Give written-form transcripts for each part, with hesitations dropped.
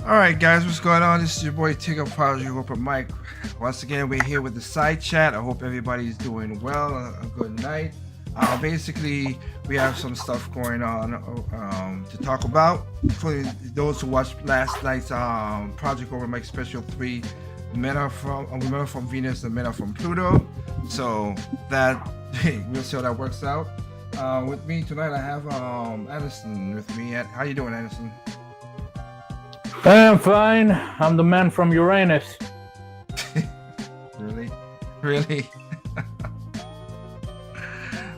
All right, guys, what's going on? This is your boy Tigger Project Open Mike. Once again, we're here with the side chat. I hope everybody's doing well. A good night. Basically, we have some stuff going on to talk about. For those who watched last night's Project Over Mike Special 3, men are from women are from Venus and men are from Pluto. So that we'll see how that works out. With me tonight, I have Anderson with me. How you doing, Anderson? I'm fine. I'm the man from Uranus. Really? Really?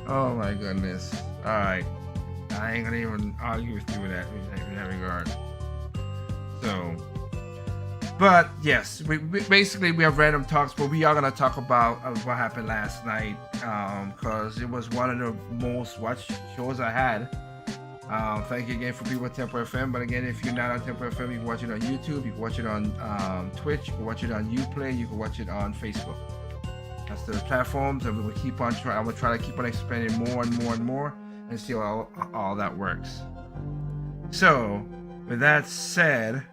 Oh my goodness. Alright. I ain't gonna even argue with you in that regard. So, but yes, we basically we have random talks, but we are gonna talk about what happened last night, because it was one of the most watched shows I had. Thank you again for people at Tempo FM. But again, if you're not on Tempo FM, you can watch it on YouTube, you can watch it on Twitch, you can watch it on Uplay, you can watch it on Facebook. That's the platforms, and we will keep on trying. I will try to keep on expanding more and more and more, and see how all that works. So, with that said,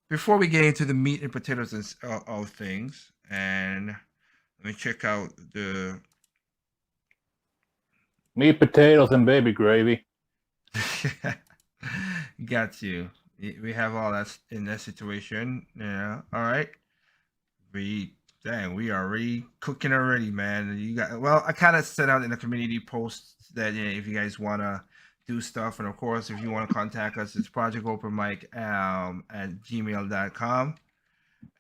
before we get into the meat and potatoes of things, and let me check out the meat, potatoes, and baby gravy. Got you. We have all that in that situation. Yeah. All right. We are already cooking already, man. I kind of set out in the community post that if you guys want to do stuff, and of course, if you want to contact us, it's projectopenmike at gmail.com,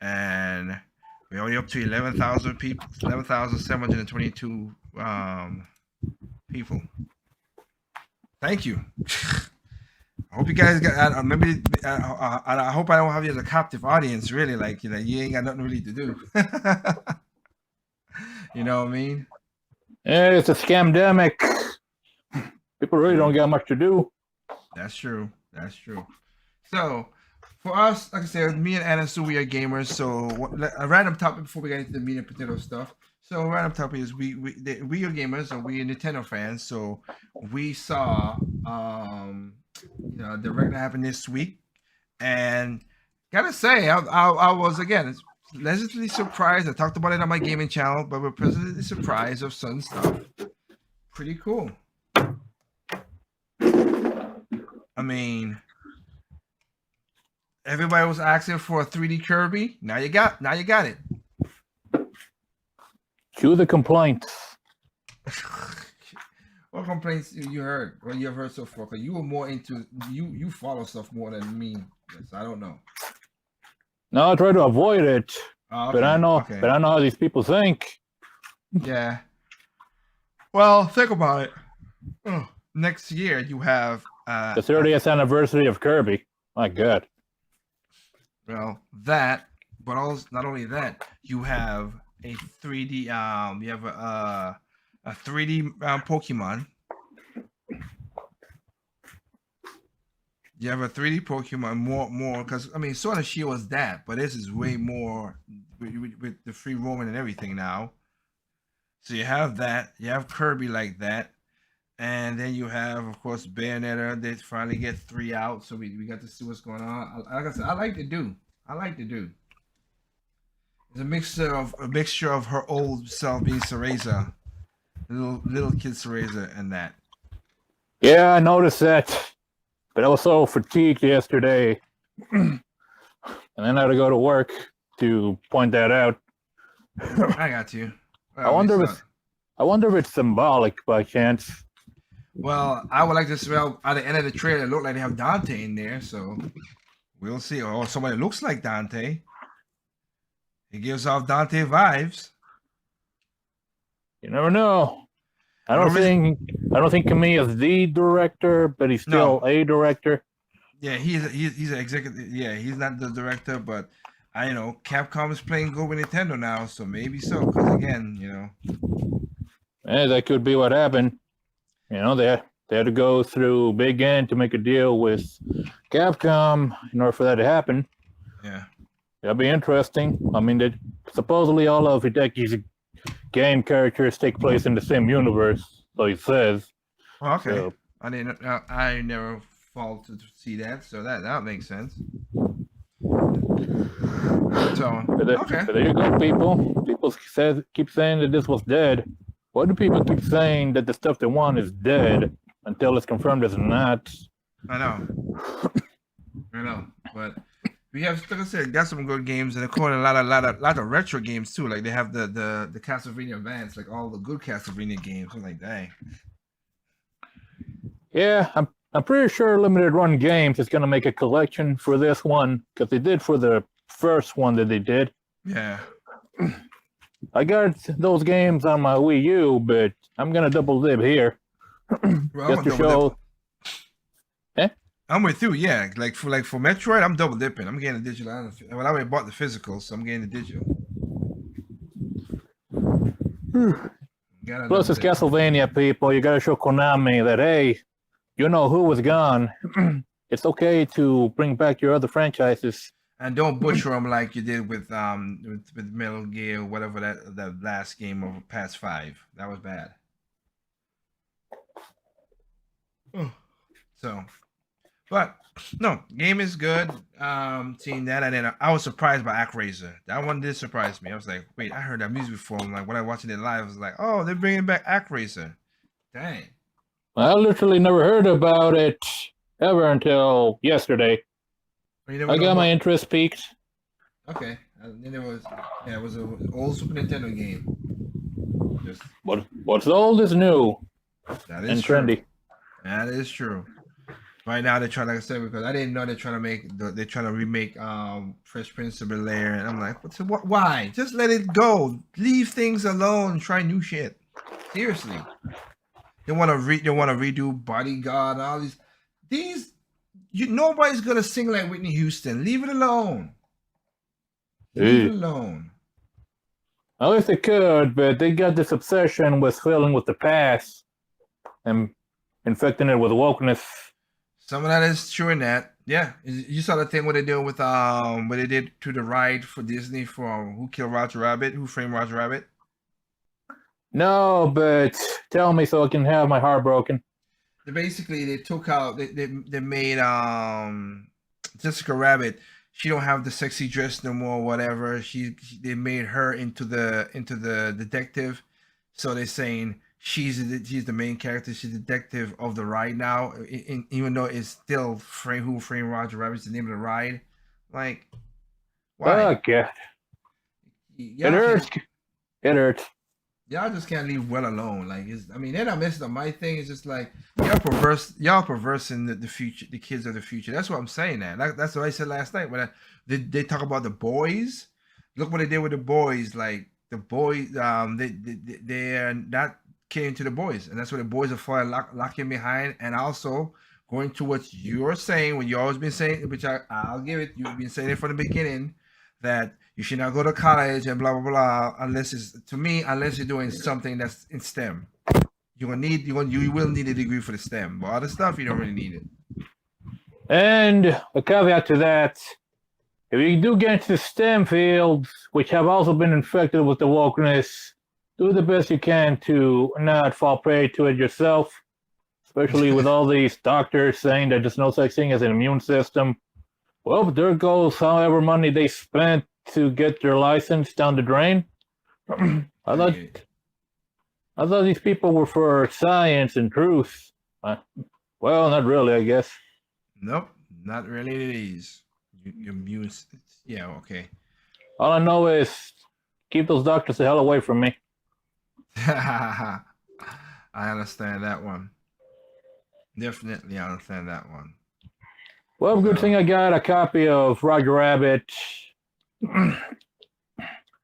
and we're already up to 11,000 people, 11,722 people. Thank you. I hope you guys got. I hope I don't have you as a captive audience. Really, you ain't got nothing really to do. You know what I mean? Yeah, it's a scamdemic. People really don't got much to do. That's true. So, for us, like I said, me and Anderson, we are gamers. So, a random topic before we get into the meat and potato stuff. So, a random topic is we are gamers, and we are Nintendo fans. So, we saw the direct that happened this week, and gotta say, I was again pleasantly surprised. I talked about it on my gaming channel, but we're pleasantly surprised of some stuff. Pretty cool. I mean, everybody was asking for a 3D Kirby. Now you got it. Cue the complaints. What complaints you heard? What you have heard so far? Because you were more into you follow stuff more than me. Yes, I don't know. No, I try to avoid it, okay. but I know how these people think. Yeah. Well, think about it. Next year you have the 30th anniversary of Kirby. My God. Well, that, but also not only that, you have a 3D. You have a 3D Pokemon. You have a 3D Pokemon more because I mean Sword and Shield was that, but this is way more with the free roaming and everything now. So you have that. You have Kirby like that, and then you have, of course, Bayonetta. They finally get 3 out, so we got to see what's going on. Like I said, I like the dude. It's a mixture of her old self being Cereza. Little kid Cereza and that. Yeah, I noticed that, but I was so fatigued yesterday, and then I had to go to work to point that out. I got you. I wonder if it's symbolic by chance. Well, I would like to say, at the end of the trailer, it looked like they have Dante in there, so we'll see. Or somebody looks like Dante. It gives off Dante vibes. You never know. I don't think Kamiya is the director, but he's still a director. Yeah, he's an executive. Yeah, he's not the director, but I know Capcom is playing good with Nintendo now, so maybe so. Because again, yeah, that could be what happened. They had to go through Big N to make a deal with Capcom in order for that to happen. Yeah. That'd be interesting. I mean, supposedly all of Hideki's game characters take place in the same universe, so he says. Oh, okay. So, I never fall to see that. So that makes sense. So okay. But there you go, people. People keep saying that this was dead. Why do people keep saying that the stuff they want is dead until it's confirmed it's not? I know, but we have, like I said, got some good games, and according a lot of retro games too. Like they have the Castlevania Advance, like all the good Castlevania games. I'm like, dang. Yeah, I'm pretty sure Limited Run Games is gonna make a collection for this one because they did for the first one that they did. Yeah. I got those games on my Wii U, but I'm gonna double dip here Well, just to show. I'm with you, yeah. Like for Metroid, I'm double dipping. I'm getting the digital. I already bought the physical, so I'm getting the digital. Plus, it's Castlevania, people. You gotta show Konami that, hey, you know who was gone. It's okay to bring back your other franchises. And don't butcher them like you did with Metal Gear, whatever that last game of past 5. That was bad. So, but no, game is good. Seeing that, and then I was surprised by ActRaiser. That one did surprise me. I was like, wait, I heard that music before. I'm like, when I watching it live, I was like, oh, they're bringing back ActRaiser. Dang. I literally never heard about it ever until yesterday. I got my interest peaked. Okay, and then it was an old Super Nintendo game. Just what's old is new. That is and true. Trendy. That is true. Right now they're trying, like I said, because I didn't know they're trying to remake Fresh Prince of Bel-Air, and I'm like, what? Why? Just let it go. Leave things alone. Try new shit. Seriously. They want to redo Bodyguard and all these. Nobody's gonna sing like Whitney Houston. Leave it alone. Leave it alone. I wish they could, but they got this obsession with filling with the past and infecting it with wokeness. Some of that is true in that. Yeah. You saw the thing what they did with what they did to the ride for Disney for Who Killed Roger Rabbit, Who Framed Roger Rabbit? No, but tell me so I can have my heart broken. Basically they took out they made Jessica Rabbit. She don't have the sexy dress no more, whatever. They made her into the detective. So they're saying she's the main character. She's the detective of the ride now, even though it's still Who Framed Roger Rabbit's the name of the ride. Like, why? Oh God, it hurts. It hurts. Y'all just can't leave well alone. Like, they're not messing up my thing. It's just like y'all perversing the future, the kids of the future. That's what I'm saying. That's what I said last night when they talk about the boys. Look what they did with the boys. Like the boys, they're not catering to the boys, and that's what the boys are for, locking behind, and also going to what you're saying, when you always been saying, which I'll give it. You've been saying it from the beginning that you should not go to college and blah blah blah unless you're doing something that's in STEM. You will need a degree for the STEM, but other stuff you don't really need it. And a caveat to that, if you do get into the STEM fields, which have also been infected with the wokeness, do the best you can to not fall prey to it yourself, especially with all these doctors saying that there's no such thing as an immune system. Well, there goes however money they spent to get their license down the drain. I thought these people were for science and truth. Well, not really, I guess. Nope, not really. It is. Yeah, okay. All I know is keep those doctors the hell away from me. I understand that one. Definitely understand that one. Well, good thing I got a copy of Roger Rabbit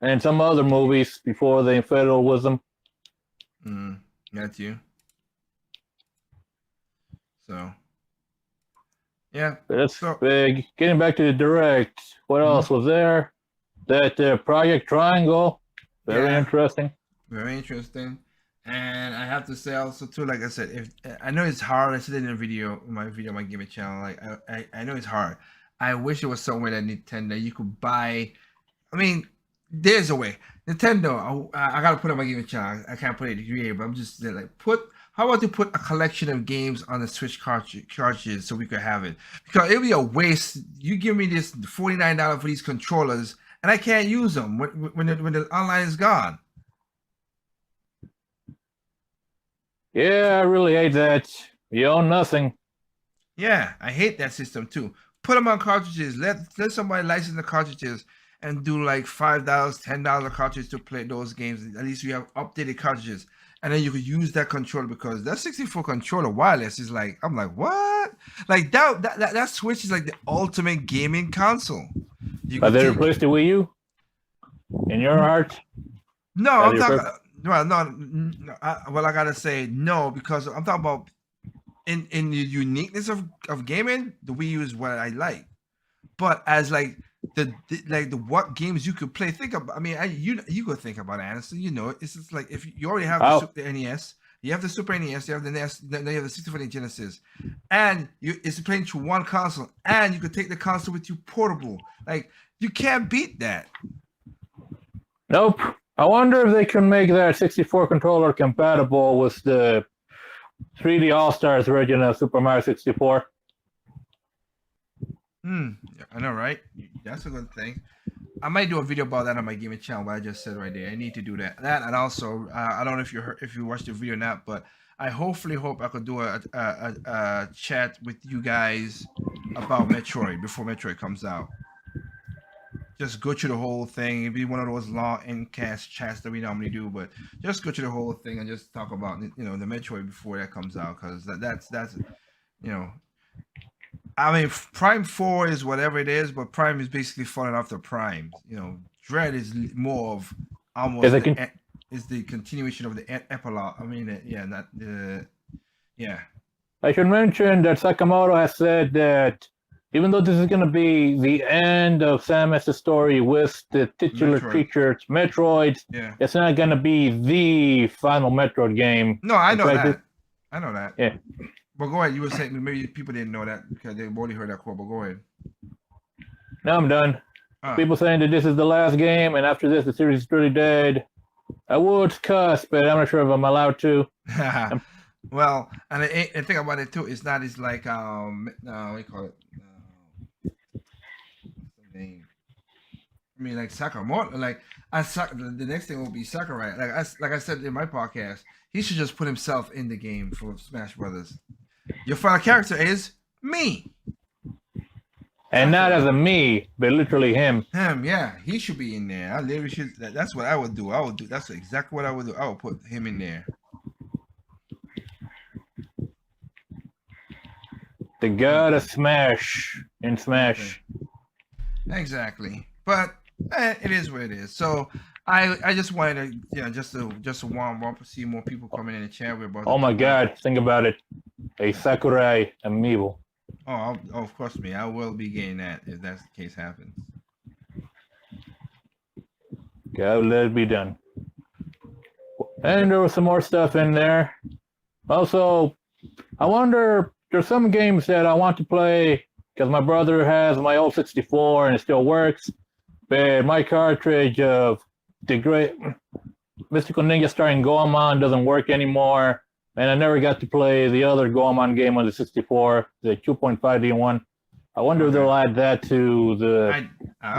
and some other movies before they infected with them. That's you. So, yeah. That's big. Getting back to the direct, what else was there? That Project Triangle. Very interesting. Very interesting. And I have to say also too, like I said, if I know it's hard, I said it in a video, my Game It channel. Like I know it's hard. I wish it was somewhere that Nintendo you could buy. I mean, there's a way. Nintendo, I gotta put it on my Game It channel. I can't put it here, but I'm just like how about you put a collection of games on the Switch cartridges so we could have it? Because it'll be a waste. You give me this $49 for these controllers, and I can't use them when the online is gone. Yeah, I really hate that. You own nothing. Yeah, I hate that system too. Put them on cartridges. Let somebody license the cartridges and do like $5, $10 a cartridge to play those games. At least you have updated cartridges, and then you could use that controller because that 64 controller wireless is like, I'm like, what? Like that Switch is like the ultimate gaming console. You But could they take, replaced the Wii U in your heart. no, Are I'm they talking. repla- Well, no, well, I gotta say no because I'm talking about in the uniqueness of gaming. The Wii U is what I like. But as like the what games you could play, think about. I mean, you could think about it, honestly. You know, it's just like if you already have the Oh, Super NES, you have the Super NES, you have the NES, then you have the 64 Genesis, and it's playing through one console, and you could take the console with you portable. Like you can't beat that. nope. I wonder if they can make that 64 controller compatible with the 3D All Stars version of Super Mario 64. I know, right? That's a good thing. I might do a video about that on my gaming channel. What I just said right there. I need to do that. That and also, I don't know if if you watched the video or not, but I hopefully hope I could do a chat with you guys about Metroid before Metroid comes out. Just go through the whole thing. It'd be one of those long in-cast chats that we normally do, but just go through the whole thing and just talk about the Metroid before that comes out because that's you know I mean, Prime 4 is whatever it is, but Prime is basically falling off the Prime. Dread is more of Is almost it con- is the continuation of the epilogue. I mean, yeah, not the yeah. I should mention that Sakamoto has said that even though this is going to be the end of Samus's story with the titular Metroid. creatures, Metroid, Yeah. it's not going to be the final Metroid game. No, I In know fact, that. I know that. Yeah. But go ahead. You were saying maybe people didn't know that because they've only heard that quote. But go ahead. Now I'm done. People saying that this is the last game, and after this, the series is really dead. I would cuss, but I'm not sure if I'm allowed to. Well, and the thing about it too is that it's like what do you call it? What's the name? I mean, like Sakamoto, like the next thing will be Sakurai. Like I said in my podcast, he should just put himself in the game for Smash Brothers. Your final character is me. And not as a me, but literally him. Yeah, he should be in there. I literally should. That's what I would do. That's exactly what I would do. I would put him in there. The god of Smash in Smash. Exactly, but it is what it is. So I just wanted to just to warm up, see more people coming in the chat. We're about. Oh my god, think about it. A Sakurai amiibo. Oh, of course, me. I will be getting that if that's the case happens. God, let it be done. And there was some more stuff in there. Also, I wonder, there's some games that I want to play because my brother has my old 64 and it still works. But my cartridge of the great Mystical Ninja starring Goemon doesn't work anymore. And I never got to play the other Goemon game on the 64, the 2.5D one. I wonder if they'll add that to the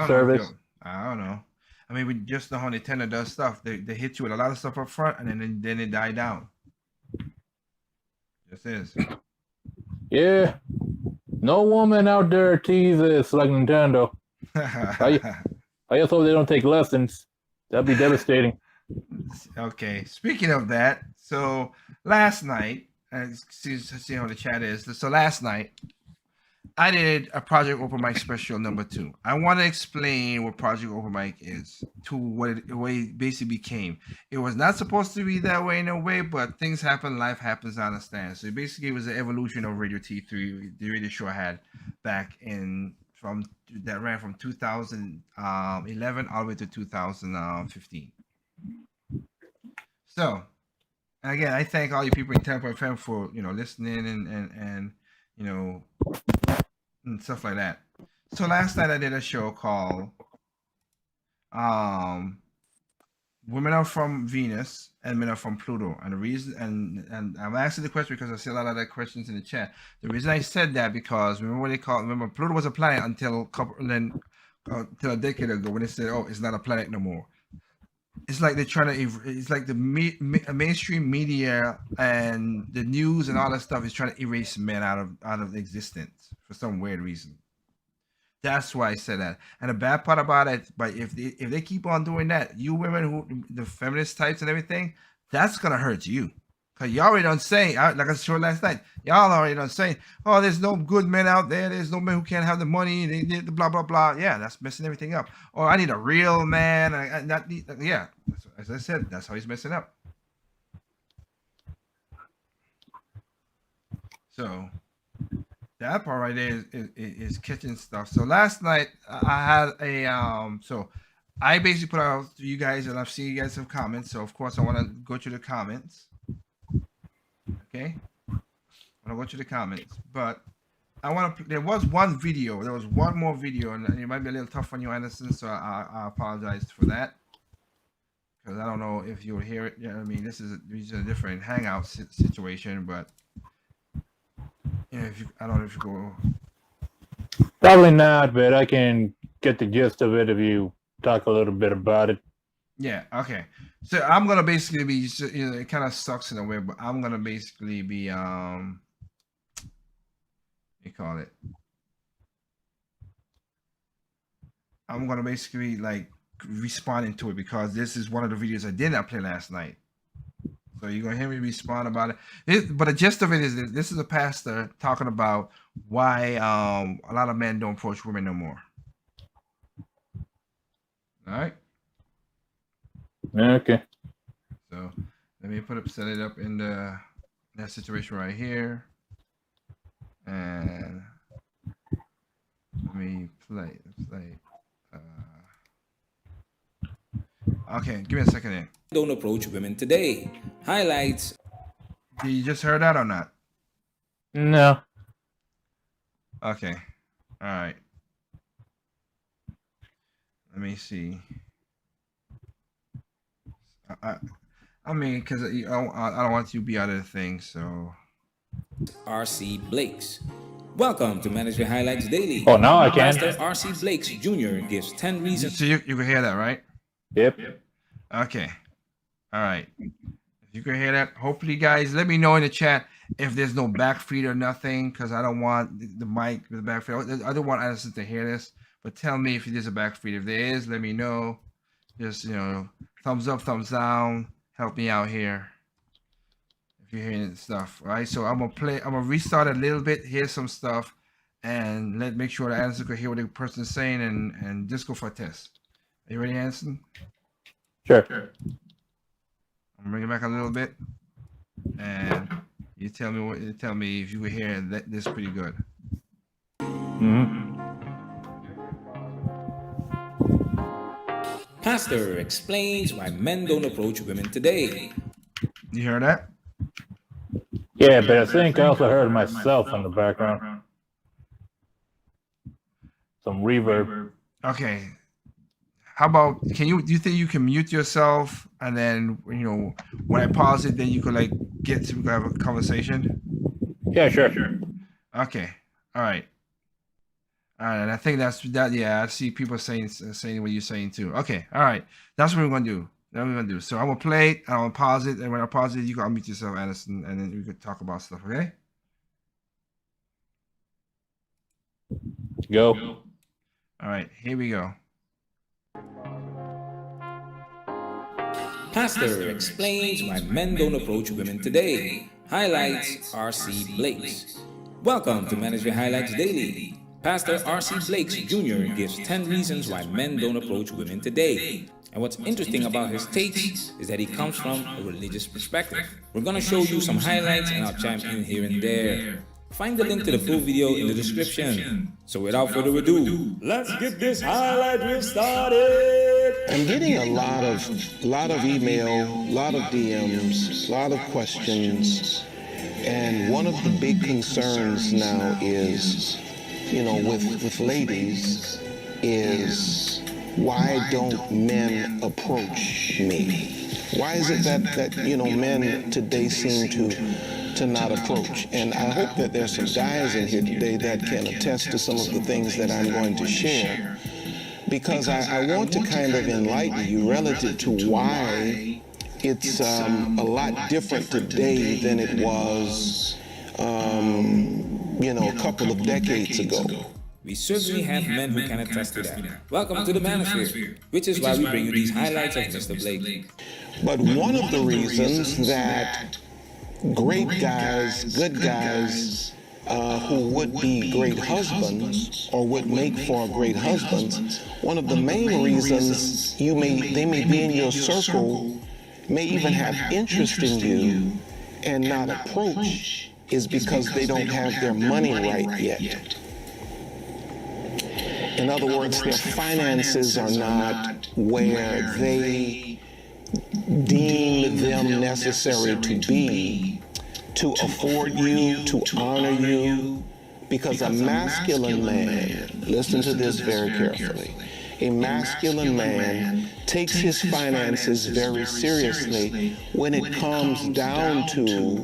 service. I don't know. I mean, we just know how Nintendo does stuff. They hit you with a lot of stuff up front, and then they die down. This is. Yeah. No woman out there teases like Nintendo. I just hope they don't take lessons. That'd be devastating. Okay. Speaking of that, so last night, see how the chat is. So last night, I did a Project Open Mic special number 2. I want to explain what Project Open Mic is to what it basically became. It was not supposed to be that way in a way, but things happen, life happens, I understand. So basically, it was an evolution of Radio T3, the radio show I had back that ran from 2011 all the way to 2015. So, and again, I thank all you people in Tampa FM for listening and and stuff like that. So last night I did a show called women are from Venus and men are from Pluto. And the reason, and I'm asking the question because I see a lot of other questions in the chat. The reason I said that because remember what they call, remember Pluto was a planet until until a decade ago when they said, oh, it's not a planet no more. It's like they're trying to. It's like the mainstream media and the news and all that stuff is trying to erase men out of existence for some weird reason. That's why I said that. And the bad part about it, but if they keep on doing that, you women who the feminist types and everything, that's gonna hurt you. Cause y'all already done saying, like I showed last night, y'all already done saying, oh, there's no good men out there. There's no men who can't have the money. They did the blah blah blah. Yeah, that's messing everything up. Or I need a real man. I not need. Yeah, as I said, that's how he's messing up. So that part right there is catching stuff. So last night I had a so I basically put out to you guys, and I've seen you guys have comments. So of course I want to go through the comments. Okay, I want to go through the comments, but I want to. There was one video. There was one more video, and it might be a little tough on you, Anderson. So I apologize for that because I don't know if you'll hear it. Yeah, I mean this is a different hangout situation, but yeah, if you, I don't know if you go. Probably not, but I can get the gist of it if you talk a little bit about it. Yeah. Okay. So I'm gonna basically be. You know, it kind of sucks in a way, but I'm gonna basically be. What you call it? I'm gonna basically like responding to it because this is one of the videos I did not play last night. So you're gonna hear me respond about it. But the gist of it is this is a pastor talking about why a lot of men don't approach women no more. All right. Okay. So let me set it up in that situation right here, and let me play. Okay, give me a second here. Don't approach women today. Highlights. Did you just heard that or not? No. Okay. All right. Let me see. I mean, because I don't want you to be out of the thing, so. R.C. Blakes. Welcome to Management Highlights Daily. Oh, now I can. Pastor R.C. Blakes Jr. gives 10 reasons. So you can hear that, right? Yep. Okay. All right. If you can hear that, hopefully, guys, let me know in the chat if there's no back feed or nothing, because I don't want the mic with the back feed. I don't want Anderson to hear this, but tell me if there's a back feed. If there is, let me know. Just, you know, thumbs up, thumbs down. Help me out here. If you're hearing stuff, all right? So I'm gonna restart a little bit, hear some stuff, and make sure the Anderson can hear what the person is saying, and just go for a test. Are you ready, Anderson? Sure. I'm bringing it back a little bit, and you tell me if you can hear this pretty good. Pastor explains why men don't approach women today. You hear that? Yeah, but I think I also heard myself in the background. Some reverb. Okay. How about do you think you can mute yourself, and then when I pause it, then you could like get to have a conversation? Yeah, sure. Okay. All right. And I think that's that. Yeah, I see people saying what you're saying too. Okay. All right. That's what we're gonna do. So I'm gonna play it. I'm gonna pause it, and when I pause it, you can unmute yourself, Anderson, and then we could talk about stuff. Okay. Go. All right. Here we go. Pastor explains why men don't approach women today. Highlights R.C. Blakes. Welcome to Management Highlights Daily. Pastor R.C. Blakes Jr. gives 10 reasons why men don't approach women today. And what's interesting about his takes is that he comes from a religious perspective. We're going to show you some highlights, and I'll chime in here and there. Find the link to the full video in the description. So without further ado, let's get this highlight reel started. I'm getting a lot of email, a lot of DMs, a lot of questions, and one of the big concerns now is, with ladies, is why don't men approach me? Why is it that men today seem to not approach? And I hope that there's some guys in here today that can attest to some of the things that I'm going to share, because I want to kind of enlighten you relative to why it's a lot different today than it was, a couple of decades ago. We certainly have men who can attest to that. Welcome to the Manosphere, which is why we bring you these highlights of Mr. Blake. But one of the reasons that great guys, good guys, who would be great husbands or would make for great husbands, one of the main reasons they may be in your circle, may even have interest in you and not approach, is because they don't have their money right yet. In other words, their finances are not where they deem them necessary to be to afford you, to honor you, because a masculine man, listen to this very carefully, a masculine man takes his finances very seriously when it comes down to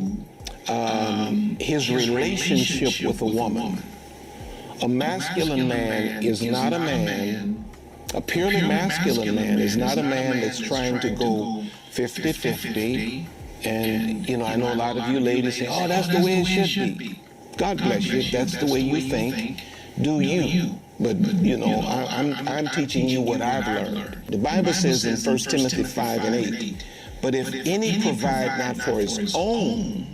his relationship with a woman. A masculine man is not a man, a purely masculine man is not a man that's trying to go 50-50. And, I know a lot of you ladies say, oh, that's the way it should be. God bless you. If that's the way you think, do you. But, I'm teaching you what I've learned. The Bible says in 1 Timothy 5:8, but if any provide not for his own,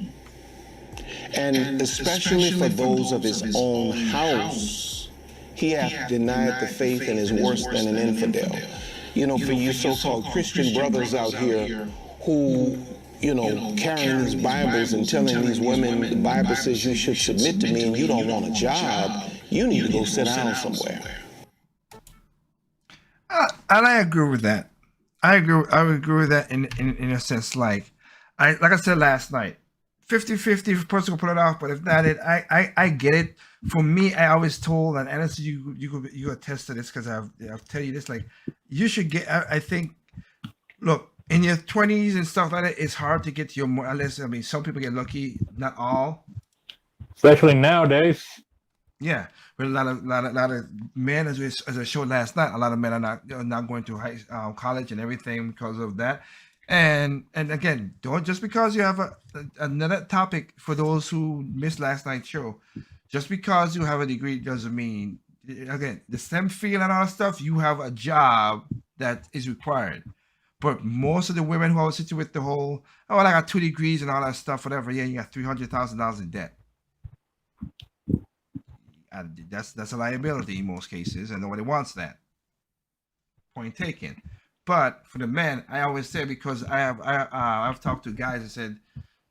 and especially for those of his own house, he hath denied the faith and is worse than an infidel. For you so-called Christian brothers out here who, carrying these Bibles and telling these women the Bible says you should submit to me and you don't want a job, you need to go sit down somewhere. And I agree with that. I would agree with that in a sense. Like I said last night, 50-50 if a person will pull it off, but if not, I get it. For me, I always told, and honestly, you attest to this because I've tell you this, like you should get. I think, look, in your 20s and stuff like that, it's hard to get to your unless some people get lucky, not all. Especially nowadays. Yeah, but a lot of men, as I showed last night, a lot of men are not going to college and everything because of that. And again, don't just because you have another topic for those who missed last night's show, just because you have a degree doesn't mean, again, the STEM field and all that stuff, you have a job that is required. But most of the women who I was sitting with the whole, I got 2 degrees and all that stuff, whatever. Yeah, you got $300,000 in debt. And that's a liability in most cases, and nobody wants that. Point taken. But for the men, I always say, because I've talked to guys and said,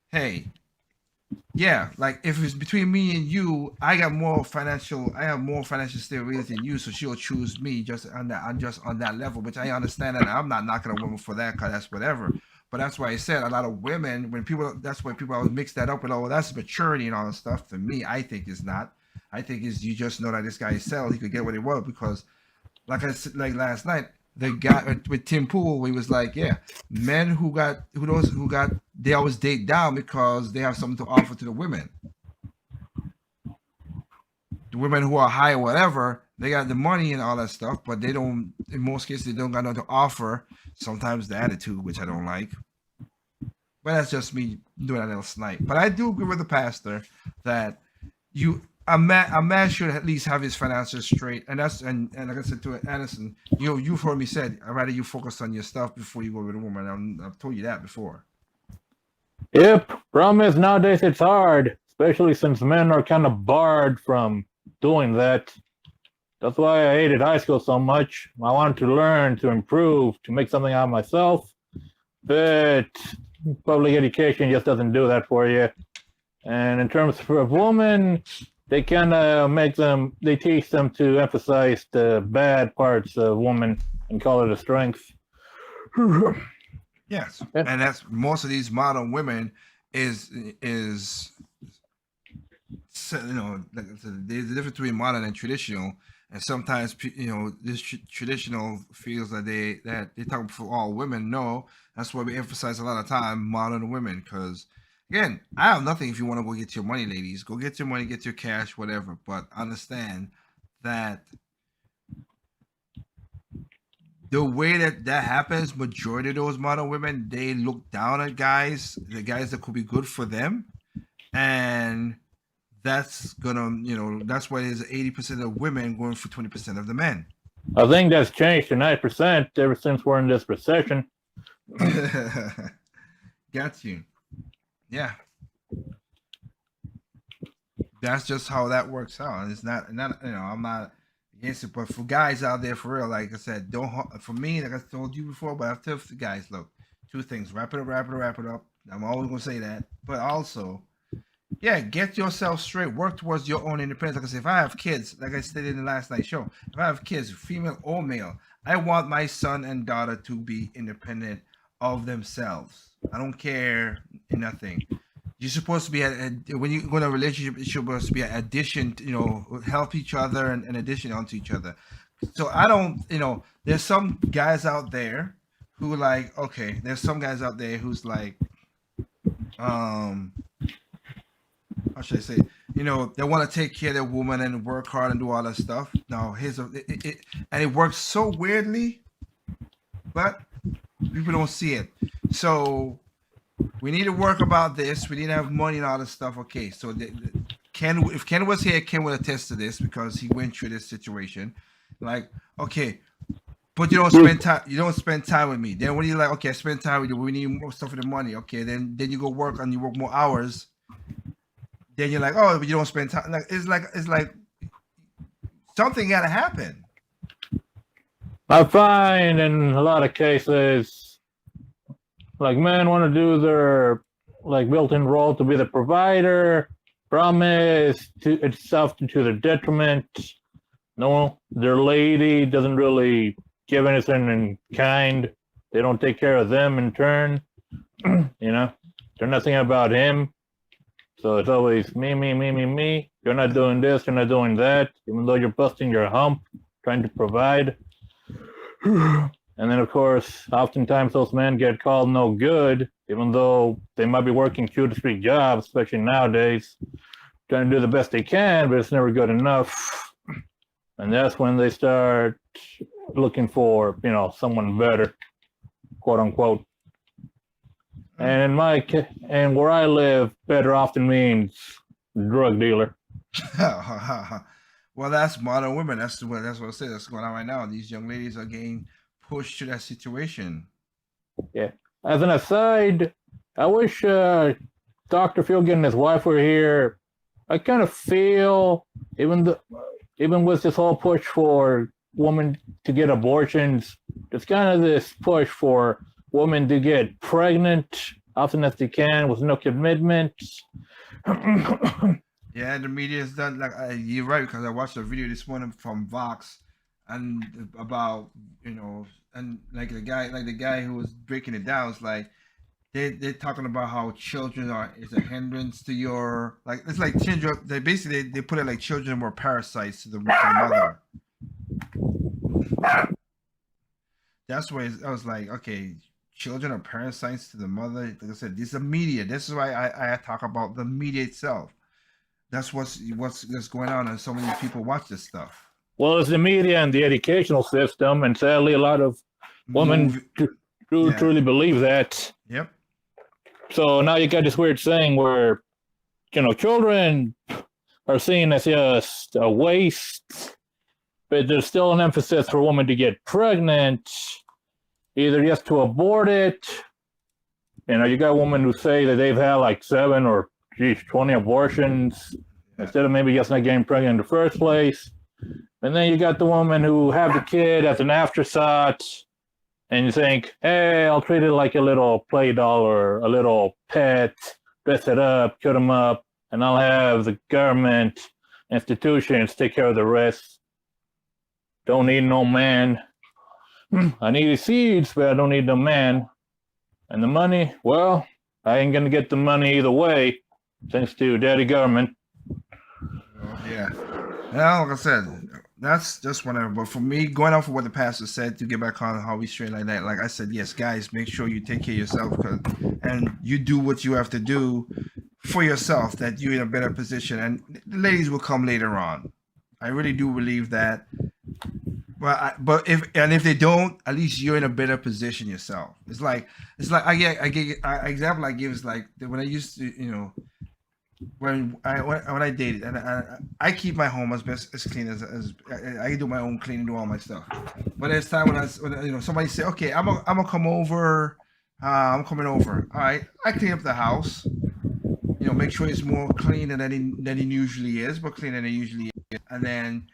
hey, yeah, like if it's between me and you, I have more financial stability than you, so she'll choose me just on that level, which I understand, and I'm not knocking a woman for that, because that's whatever. But that's why I said a lot of women, that's why people always mix that up with, oh, that's maturity and all that stuff. For me, I think it's not. I think it's, you just know that this guy is selling, he could get what he wants, because like I said, like last night, the guy with Tim Pool, he was like, yeah, men they always date down because they have something to offer to the women. The women who are high or whatever, they got the money and all that stuff, but they don't, in most cases, they don't got nothing to offer. Sometimes the attitude, which I don't like. But that's just me doing a little snipe. But I do agree with the pastor that a man should at least have his finances straight, and like I said to Anderson, you've heard me said, I'd rather you focus on your stuff before you go with a woman. I've told you that before. Yep, problem is nowadays it's hard, especially since men are kind of barred from doing that. That's why I hated high school so much. I wanted to learn, to improve, to make something out of myself, but public education just doesn't do that for you. And in terms of women, they kind of they teach them to emphasize the bad parts of women and call it a strength. Yes, and that's most of these modern women is there's a difference between modern and traditional. And sometimes this traditional feels that they talk for all women. No, that's why we emphasize a lot of time modern women. Because again, I have nothing if you want to go get your money, ladies. Go get your money, get your cash, whatever. But understand that the way that happens, majority of those modern women, they look down at the guys that could be good for them, and that's that's why there's 80% of women going for 20% of the men. I think that's changed to 9% ever since we're in this recession. Got you. Yeah. That's just how that works out. And it's not I'm not against it, but for guys out there, for real, like I said, for me, like I told you before, but I've told the guys, look, two things: wrap it up. I'm always gonna say that, but also, yeah, get yourself straight. Work towards your own independence. Like I said, if I have kids, like I stated in the last night's show, if I have kids, female or male, I want my son and daughter to be independent of themselves. I don't care nothing. You're supposed to be when you go in a relationship, it's supposed to be an addition, help each other and addition onto each other. So I don't, there's some guys out there who there's some guys out there who's like, how should I say, they want to take care of their woman and work hard and do all that stuff. Now and it works so weirdly, but people don't see it. So we need to work about this. We need to have money and all this stuff. Okay, so if Ken was here, Ken would attest to this because he went through this situation. Like, okay, but you don't spend time. You don't spend time with me. Then when you're like, okay, I spend time with you. We need more stuff for the money. Okay, then you go work and you work more hours. Then you're like, oh, but you don't spend time. It's like something got to happen. I find in a lot of cases, like men want to do their built-in role to be the provider, promise to itself to their detriment. No, their lady doesn't really give anything in kind. They don't take care of them in turn. They're nothing about him. So it's always me. You're not doing this, you're not doing that, even though you're busting your hump, trying to provide. And then, of course, oftentimes those men get called no good, even though they might be working 2 to 3 jobs, especially nowadays, trying to do the best they can, but it's never good enough. And that's when they start looking for, someone better, quote unquote. And where I live, better often means drug dealer. Well, that's modern women. That's what I say. That's going on right now. These young ladies are getting pushed to that situation. Yeah. As an aside, I wish Dr. Feelgood and his wife were here. I kind of feel, even with this whole push for women to get abortions, there's kind of this push for women to get pregnant often as they can with no commitment. Yeah, the media is done. You're right, because I watched a video this morning from Vox, and about and the guy who was breaking it down is like they're talking about how children is a hindrance to your it's like children. They put it like children were parasites to the mother. That's why I was like, okay, children are parasites to the mother. Like I said, this is the media. This is why I talk about the media itself. That's what's going on, and so many people watch this stuff. Well, it's the media and the educational system, and sadly, a lot of women truly believe that. Yep. So now you got this weird thing where, children are seen as just a waste, but there's still an emphasis for women to get pregnant, either just to abort it. You got women who say that they've had 7 or 20 abortions instead of maybe just not getting pregnant in the first place. And then you got the woman who have the kid as an afterthought, and you think, hey, I'll treat it like a little play doll or a little pet, dress it up, cut them up, and I'll have the government institutions take care of the rest. Don't need no man. I need the seeds, but I don't need no man. And the money, well, I ain't gonna get the money either way, thanks to daddy government. Yeah. Now, like I said, that's just whatever. But for me, going off of what the pastor said, to get back on how we straight like that, like I said, yes, guys, make sure you take care of yourself, and you do what you have to do for yourself, that you're in a better position, and the ladies will come later on. I really do believe that. But if they don't, at least you're in a better position yourself. It's like example I give is like when I used to, when I dated, and I keep my home as clean as I do my own cleaning, do all my stuff. But there's time when somebody say, okay, I'm gonna come over, I'm coming over. All right, I clean up the house. Make sure it's more clean than it usually is, but cleaner than it usually is. And then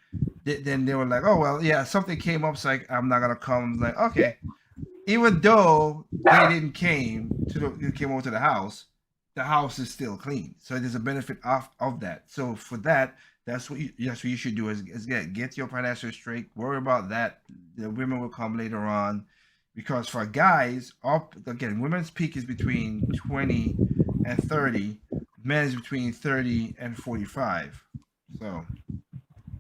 they were like, oh well, yeah, something came up, so I'm not gonna come. I'm like, okay, even though they didn't came over to the house is still clean. So there's a benefit of that. So for that, that's what you should do is get your finances straight. Worry about that. The women will come later on, because for guys, again, women's peak is between 20 and 30. Men is between 30 and 45. So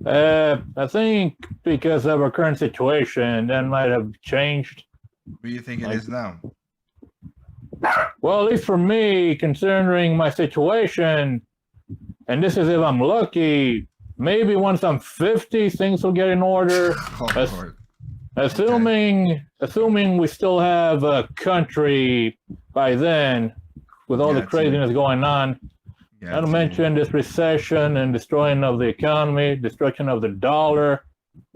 I think because of our current situation, that might have changed. what do you think it is now? Well, at least for me, considering my situation, and this is if I'm lucky, maybe once I'm 50, things will get in order. Assuming we still have a country by then, with all the craziness going on. Not to mention this recession and destroying of the economy, destruction of the dollar,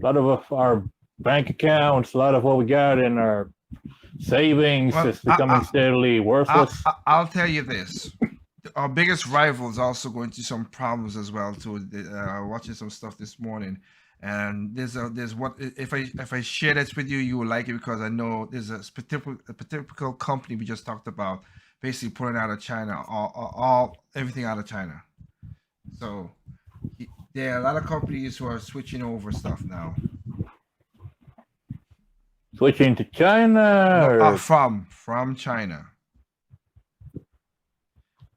a lot of our bank accounts, a lot of what we got in our savings is becoming steadily worthless. I'll tell you this. Our biggest rival is also going through some problems as well too. Watching some stuff this morning, and there's what if I share this with you, you will like it, because I know there's a particular company we just talked about, basically pulling out of China, everything out of China. So there are a lot of companies who are switching over stuff now. Switching to China? No, from China.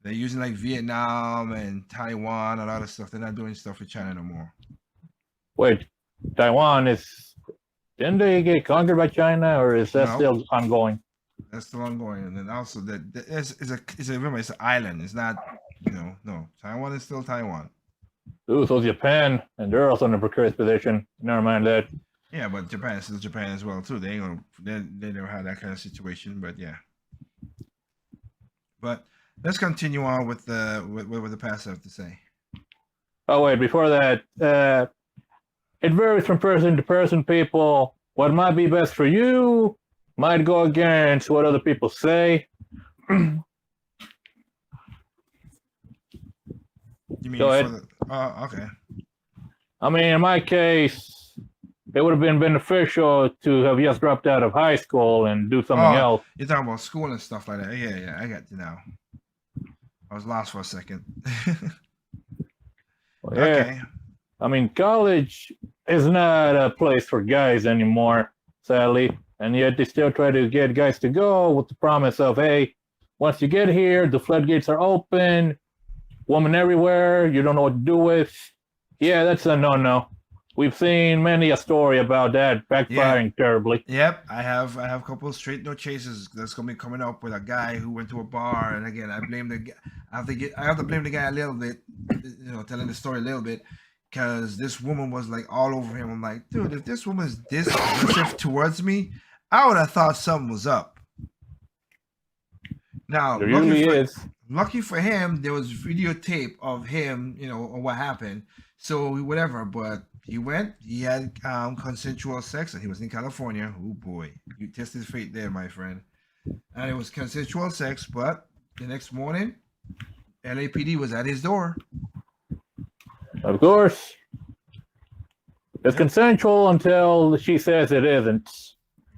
They're using like Vietnam and Taiwan, a lot of stuff. They're not doing stuff with China no more. Wait, Taiwan didn't they get conquered by China, or is that still ongoing? That's still ongoing, and then also remember, it's an island. It's not, no. Taiwan is still Taiwan. Ooh, so Japan, and they're also in a precarious position. Never mind that. Yeah, but Japan is still Japan as well too. They never had that kind of situation, but yeah. But let's continue on with what the pastor have to say. Oh wait, before that, it varies from person to person. People, what might be best for you might go against what other people say. You mean go ahead. Okay. I mean, in my case, it would have been beneficial to have just dropped out of high school and do something else. You're talking about school and stuff like that. Yeah, I got you now. I was lost for a second. Well, yeah. Okay. I mean, college is not a place for guys anymore, sadly. And yet they still try to get guys to go with the promise of, hey, once you get here, the floodgates are open, women everywhere, you don't know what to do with. Yeah, that's a no-no. We've seen many a story about that backfiring terribly. Yep, I have a couple of straight no chases that's gonna be coming up with a guy who went to a bar, and again, I have to blame the guy a little bit, telling the story a little bit, because this woman was like all over him. I'm like, dude, if this woman is this aggressive towards me, I would have thought something was up. Now, lucky for him, there was videotape of him, or what happened. So whatever, but he had consensual sex, and he was in California. Oh boy, you tested his fate there, my friend. And it was consensual sex, but the next morning, LAPD was at his door. Of course. It's consensual until she says it isn't.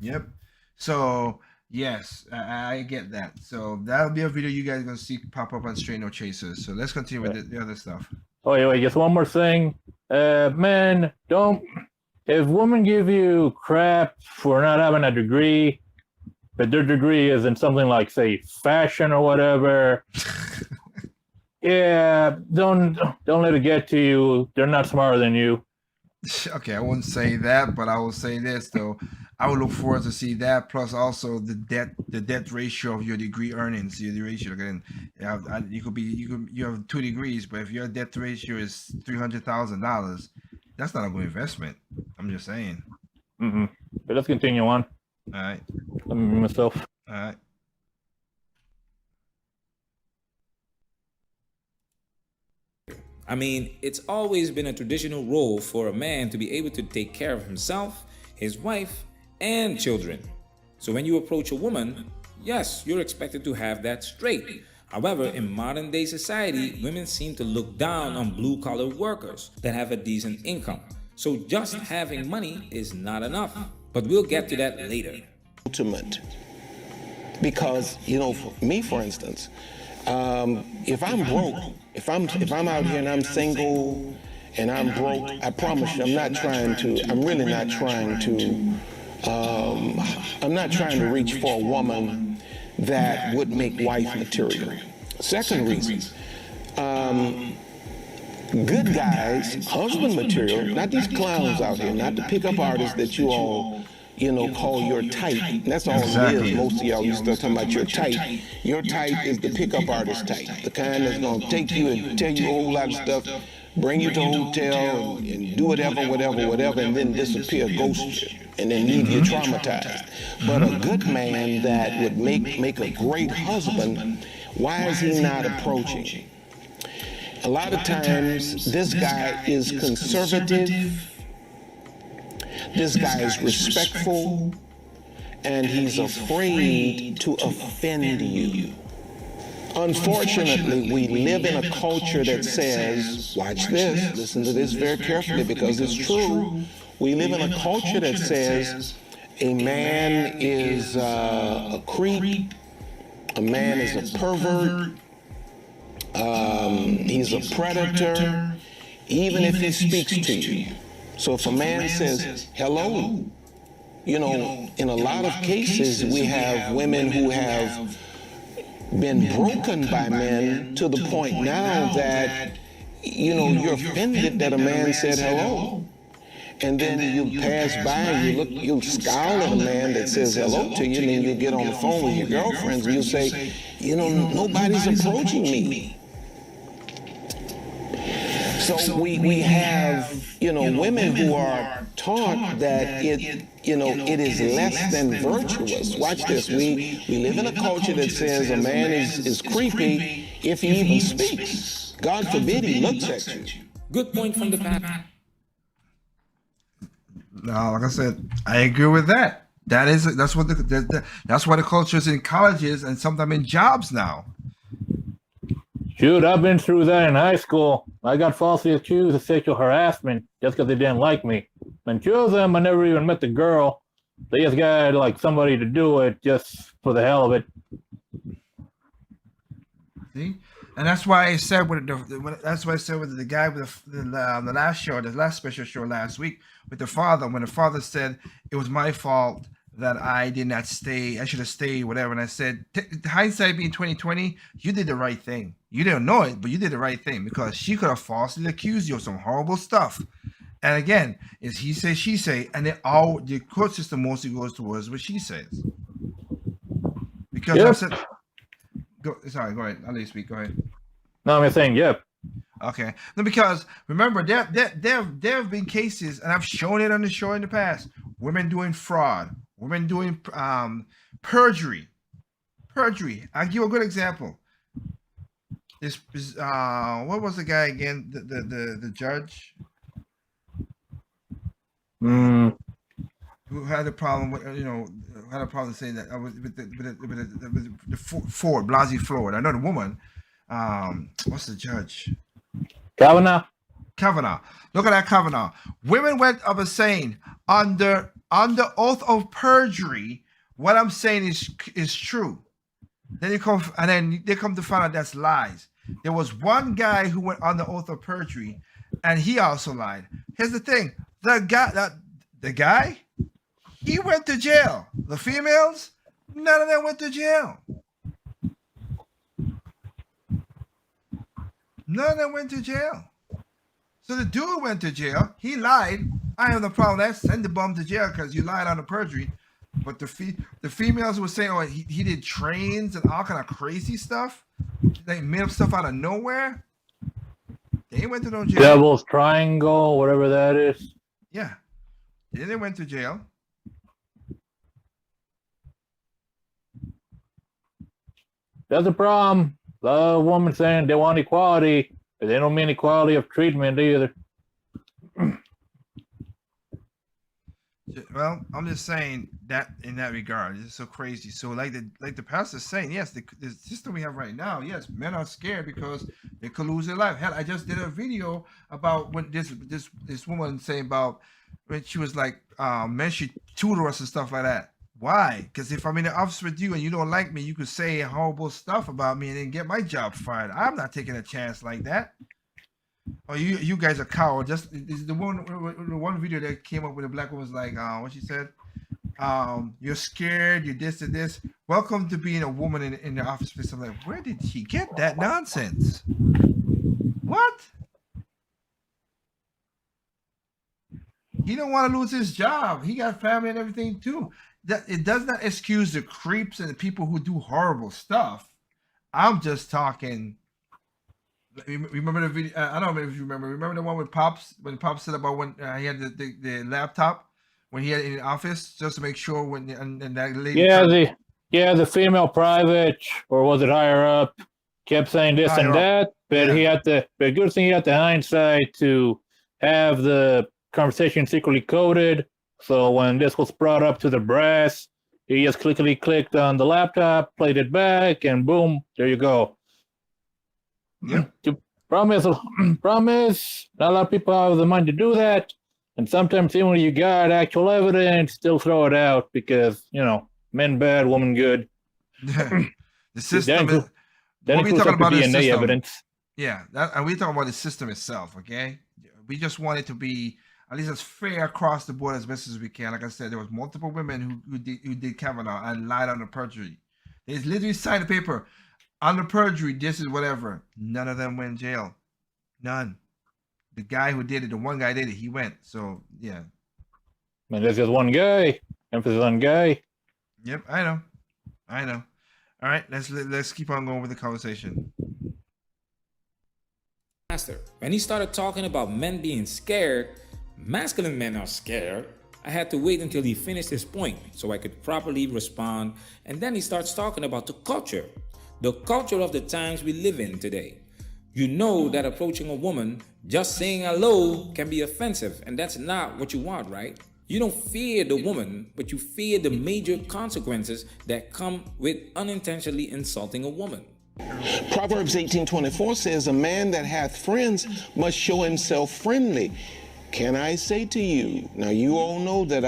Yep. So yes, I get that. So that'll be a video you guys are gonna see pop up on Straight No Chasers. So let's continue with the other stuff. Oh wait, just one more thing. Men, if women give you crap for not having a degree, but their degree is in something like, say, fashion or whatever, yeah, don't let it get to you. They're not smarter than you. Okay, I wouldn't say that, but I will say this though. I would look forward to see that, plus also the debt ratio of your degree earnings, your ratio. Again, you have 2 degrees, but if your debt ratio is $300,000, that's not a good investment. I'm just saying. Mm-hmm. But let's continue on. All right, Let me mute myself. all right. I mean, it's always been a traditional role for a man to be able to take care of himself, his wife, and children. So when you approach a woman, yes, you're expected to have that straight. However, in modern day society, women seem to look down on blue collar workers that have a decent income. So just having money is not enough. But we'll get to that later. Ultimate. Because, for me, for instance, if I'm broke, if I'm out here and I'm single and I'm broke, I promise you, I'm really not trying to, I'm not trying to reach for a woman that would make wife material. Second reason, good guys, husband material, not these clowns out here, not the pickup artists that you all, call your type. That's all it is. Most of y'all, you start talking about your type. Your type is the pickup artist type, the kind that's gonna take you and tell you a whole lot of stuff, bring you to a hotel and do whatever, and then disappear, ghost you, and then leave you traumatized. But a good man that would make a great husband, why is he not approaching? A lot of times, this guy is conservative, this guy is respectful, and he's afraid to offend you. Unfortunately, we live in a culture that says, watch this, listen to this very carefully because it's true. We live in a culture that says a man is a creep, a man is a pervert, he's a predator, even if he speaks to you. So if a man says hello, in a lot of cases we have women who have been broken by men to the point now that, you're offended that a man said hello. And then you pass by and you'll scowl at a man that says hello to you, and then you'll get on the phone with your girlfriends and you'll say, nobody's approaching me. So we have, women who are taught that it is less than virtuous. Watch this. We live in a culture that says a man is creepy if he even speaks. God forbid he looks at you. Good point from the Pat. Now, like I said, I agree with that. That's what that's why the culture is in colleges and sometimes in jobs now. Shoot, I've been through that in high school. I got falsely accused of sexual harassment just because they didn't like me. And two of them, I never even met the girl. They just got somebody to do it just for the hell of it. See, and that's why I said with the guy with the last special show last week with the father, when the father said it was my fault that I did not stay, I should have stayed, whatever. And I said, hindsight being 2020, you did the right thing. You didn't know it, but you did the right thing because she could have falsely accused you of some horrible stuff. And again, it's he say, she say, and the court system mostly goes towards what she says. Because I said, go ahead. I'll let you speak. Go ahead. No, I'm saying, yep. Okay. No, because remember, there have been cases, and I've shown it on the show in the past. Women doing fraud, women doing perjury. I'll give you a good example. This is what was the guy again? The judge who had a problem with had a problem saying that I was with the Ford Blasey Ford. I know the woman. What's the judge? Kavanaugh. Look at that Kavanaugh. Women went up saying under oath of perjury, what I'm saying is true. Then they come to find out that's lies. There was one guy who went on the oath of perjury, and he also lied. Here's the thing: the guy, he went to jail. The females, none of them went to jail. None of them went to jail. So the dude went to jail. He lied. I have no problem with that. Send the bum to jail because you lied on the perjury. But the females were saying, oh, he did trains and all kind of crazy stuff. They made up stuff out of nowhere. They went to no jail. Devil's Triangle, whatever that is. Yeah. Then they went to jail. That's the problem. A lot of women saying they want equality, but they don't mean equality of treatment either. Well, I'm just saying that in that regard, it's so crazy. So, like the pastor's saying, yes, the system we have right now, yes, men are scared because they could lose their life. Hell, I just did a video about when this woman saying about when she was like, men should tutor us and stuff like that. Why? Because if I'm in the office with you and you don't like me, you could say horrible stuff about me and then get my job fired. I'm not taking a chance like that. Oh, you guys are cowards. Just the one video that came up with a black woman was like, what she said, you're scared, you're this and this. Welcome to being a woman in the office space. I'm like, where did she get that nonsense? What? He don't want to lose his job. He got family and everything too. That it does not excuse the creeps and the people who do horrible stuff. I'm just talking. Remember the video? I don't know if you remember. Remember the one with Pops when Pops said about when he had the laptop when he had it in the office just to make sure when and that lady. Yeah, the female private or was it higher up kept saying this and that, but he had the good thing he had the hindsight to have the conversation secretly coded. So when this was brought up to the brass, he just clicked on the laptop, played it back, and boom, there you go. Yeah. Promise. Not a lot of people have the money to do that, and sometimes even when you got actual evidence, still throw it out because men bad, woman good. The system. That includes up to DNA evidence. Yeah, and we talking about the system itself. Okay, we just want it to be at least as fair across the board as best as we can. Like I said, there was multiple women who did Kavanaugh and lied on the perjury. They literally signed a paper on the perjury. This is whatever. None of them went in jail. None. The guy who did it, the one guy did it. He went. So yeah. Man, there's just one guy. Emphasis on guy. Yep, I know. All right, let's keep on going with the conversation. Pastor, when he started talking about men being scared, masculine men are scared, I had to wait until he finished his point so I could properly respond. And then he starts talking about the culture of the times we live in today. You know that approaching a woman, just saying hello can be offensive, and that's not what you want, right? You don't fear the woman, but you fear the major consequences that come with unintentionally insulting a woman. Proverbs 18:24 says, a man that hath friends must show himself friendly. Can I say to you, now you all know that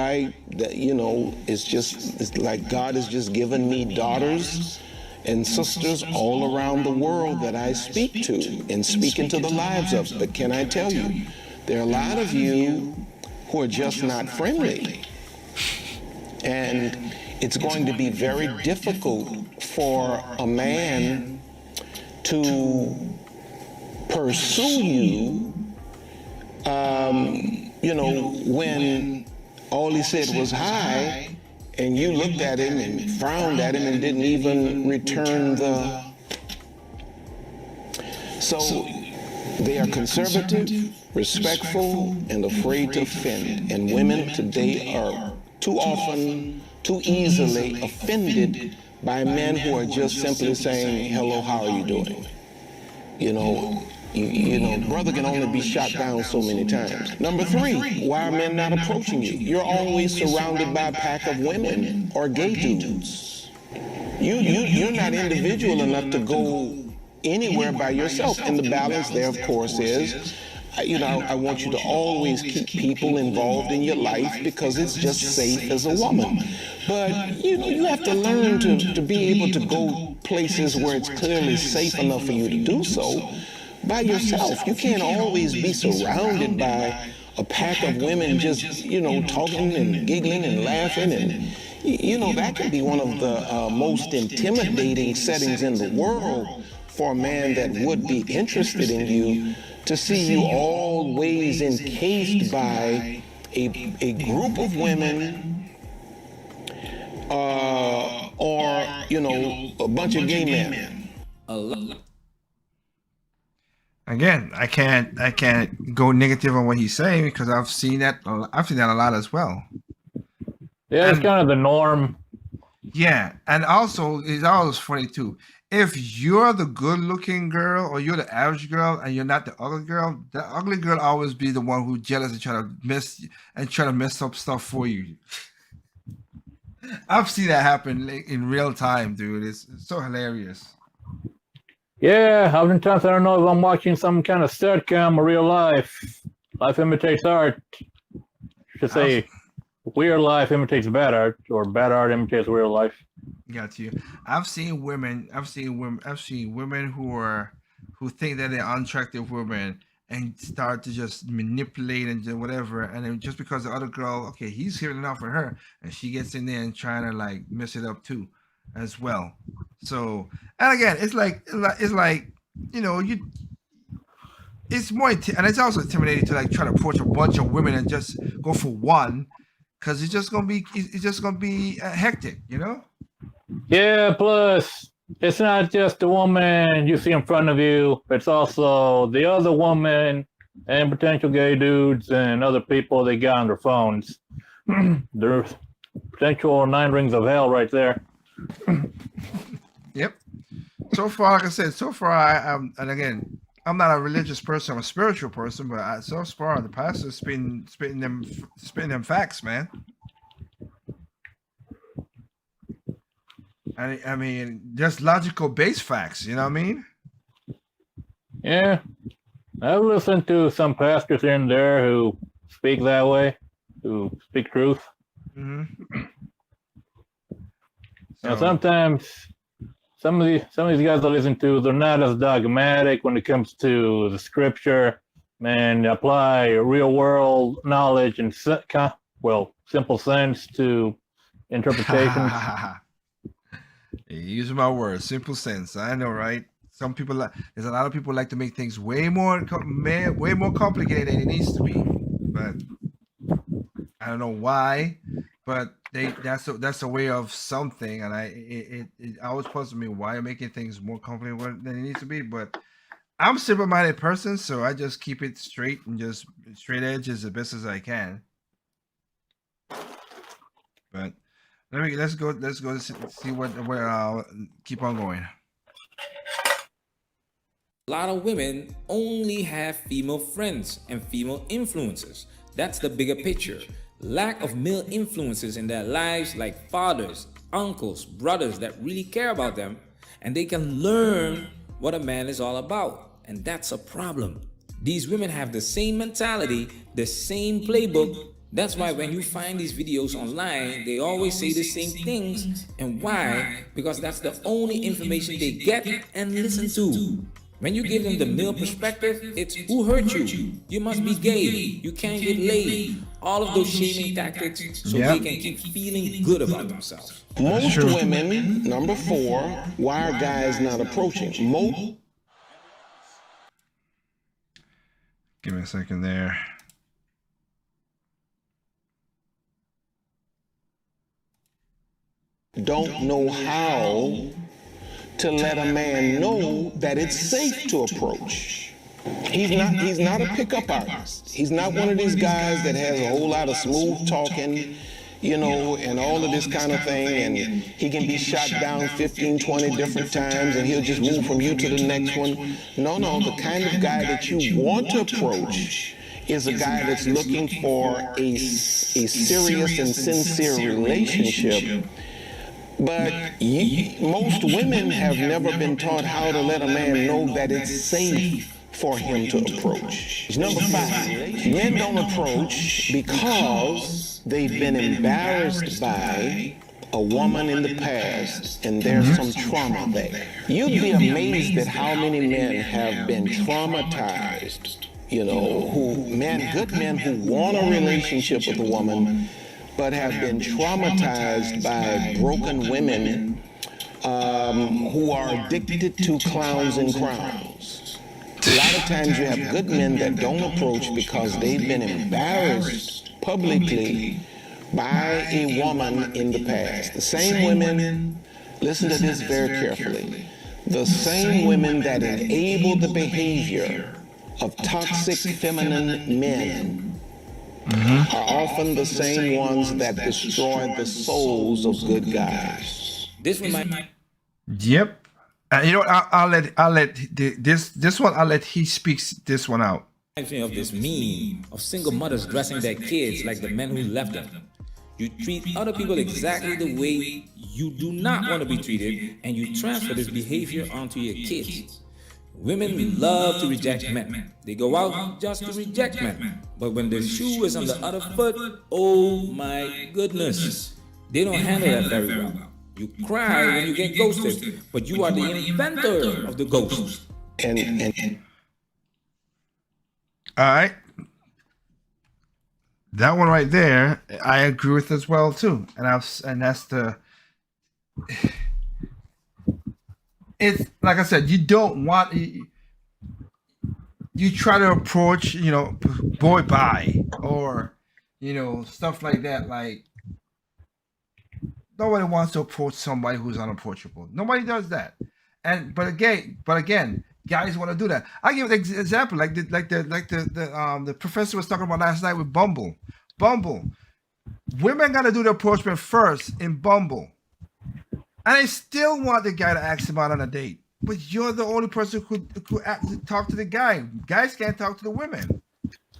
it's like God has just given me daughters and sisters all around the world that I speak to and speak into the lives of. But can I tell you, there are a lot of you who are just not friendly. And it's going to be very difficult for a man to pursue you, when all he said was hi, and you looked at him and frowned at him and didn't even return the... So they are conservative, respectful, and afraid to offend. And women today are too often, too easily offended by men who are just simply saying, hello, how are you doing? Brother can only be shot down so many times. Number 3, why are men not approaching you? You're always surrounded by a pack of women or gay dudes. You're not individual enough to go anywhere by yourself. And the balance there, of course, is, I want you to always keep people involved in your life because it's just safe as a woman. But, you have to learn to be able to go places where it's clearly safe enough for you to do so by yourself. You can't always be surrounded by a pack of women just, talking and giggling and laughing. And, that can be one of the most intimidating settings in the world for a man that would be interested in you. to see you always encased by a group of women or, you know, a bunch of gay men. Again, I can't go negative on what he's saying because I've seen that a lot as well. Yeah, it's kind of the norm. Yeah, and also it's always funny too. If you're the good-looking girl or you're the average girl and you're not the ugly girl always be the one who's jealous and try to mess up stuff for you. I've seen that happen in real time, dude. It's so hilarious. Yeah, oftentimes I don't know if I'm watching some kind of sitcom or real life. Life imitates art. I should say, weird life imitates bad art, or bad art imitates real life. Got you. I've seen women who think that they're unattractive women and start to just manipulate and do whatever, and then just because the other girl, okay, he's hearing enough for her, and she gets in there and trying to like mess it up too, as well. So, and again, it's like you know, it's more and it's also intimidating to like try to approach a bunch of women and just go for one, because it's just gonna be hectic, you know. Yeah, plus it's not just the woman you see in front of you, it's also the other woman and potential gay dudes and other people they got on their phones. There's potential 9 rings of hell right there. Yep. So far, like I said, I'm, and again, I'm not a religious person, I'm a spiritual person, but so far the pastor's spitting them facts, man. I mean, just logical based facts, you know what I mean? Yeah, I've listened to some pastors here and there who speak that way, who speak truth. Mm-hmm. Now, sometimes some of these guys I listen to, they're not as dogmatic when it comes to the scripture, and apply real world knowledge and simple sense to interpretations. Using my words, simple sense. I know, right? Some people there's a lot of people like to make things way more complicated than it needs to be, but I don't know why. But that's a way of something, and it always puzzles me why you're making things more complicated than it needs to be. But I'm a simple-minded person, so I just keep it straight and just straight edges as best as I can. But let's go see what keep on going. A lot of women only have female friends and female influences. That's the bigger picture. Lack of male influences in their lives, like fathers, uncles, brothers that really care about them, and they can learn what a man is all about. And that's a problem. These women have the same mentality, the same playbook. That's why when you find these videos online, they always say the same things. And why? Because that's the only information they get and listen to. When you give them the male perspective, it's who hurt you? You must be gay. You can't get laid. All of those shaming tactics so they can keep feeling good about themselves. Most women, number 4, why are guys not approaching? Give me a second there. Don't know how to let a man know that it's safe to approach. He's not a pickup artist. He's not one of these guys that has a whole lot of smooth talking, you know, and all of this kind of thing, and he can be shot down 15, 20 different times and he'll just move from you to the next one. No, the kind of guy that you want to approach is a guy that's looking for a serious and sincere relationship. But most women have never been taught how to let a man know that it's safe for him to approach. Number 5, men don't approach because they've been embarrassed by a woman in the past, and there's some trauma there. You'd be amazed at how many men have been traumatized, you know, good men who want a relationship with a woman, but have been traumatized by broken women who are addicted to clowns and crowns. A lot of times you have good men that don't approach because they've been embarrassed publicly by a woman in the past. The same women, listen to this very carefully, the same women that enable the behavior of toxic feminine men are often the same ones that destroy the souls of good guys. This reminds Yep. You know what? I'll let this one. I'll let he speaks this one out. me of this meme of single mothers dressing their kids like the men who left them. You treat other people exactly the way you do not want to be treated, and you transfer this behavior onto your kids. Women love to reject men. They go out just to reject men. But when the shoe is on the other foot, oh my goodness, they don't handle that very well. You cry when you get ghosted, but you are the inventor of the ghost. And All right. That one right there, I agree with as well too. And that's the. It's like I said, you don't want. You try to approach, boy, bye, or, stuff like that. Like, nobody wants to approach somebody who's unapproachable. Nobody does that. But again, guys want to do that. I give an example, like the professor was talking about last night with Bumble. Women gotta do the approachment first in Bumble, and they still want the guy to ask them out on a date. But you're the only person who could talk to the guy. Guys can't talk to the women.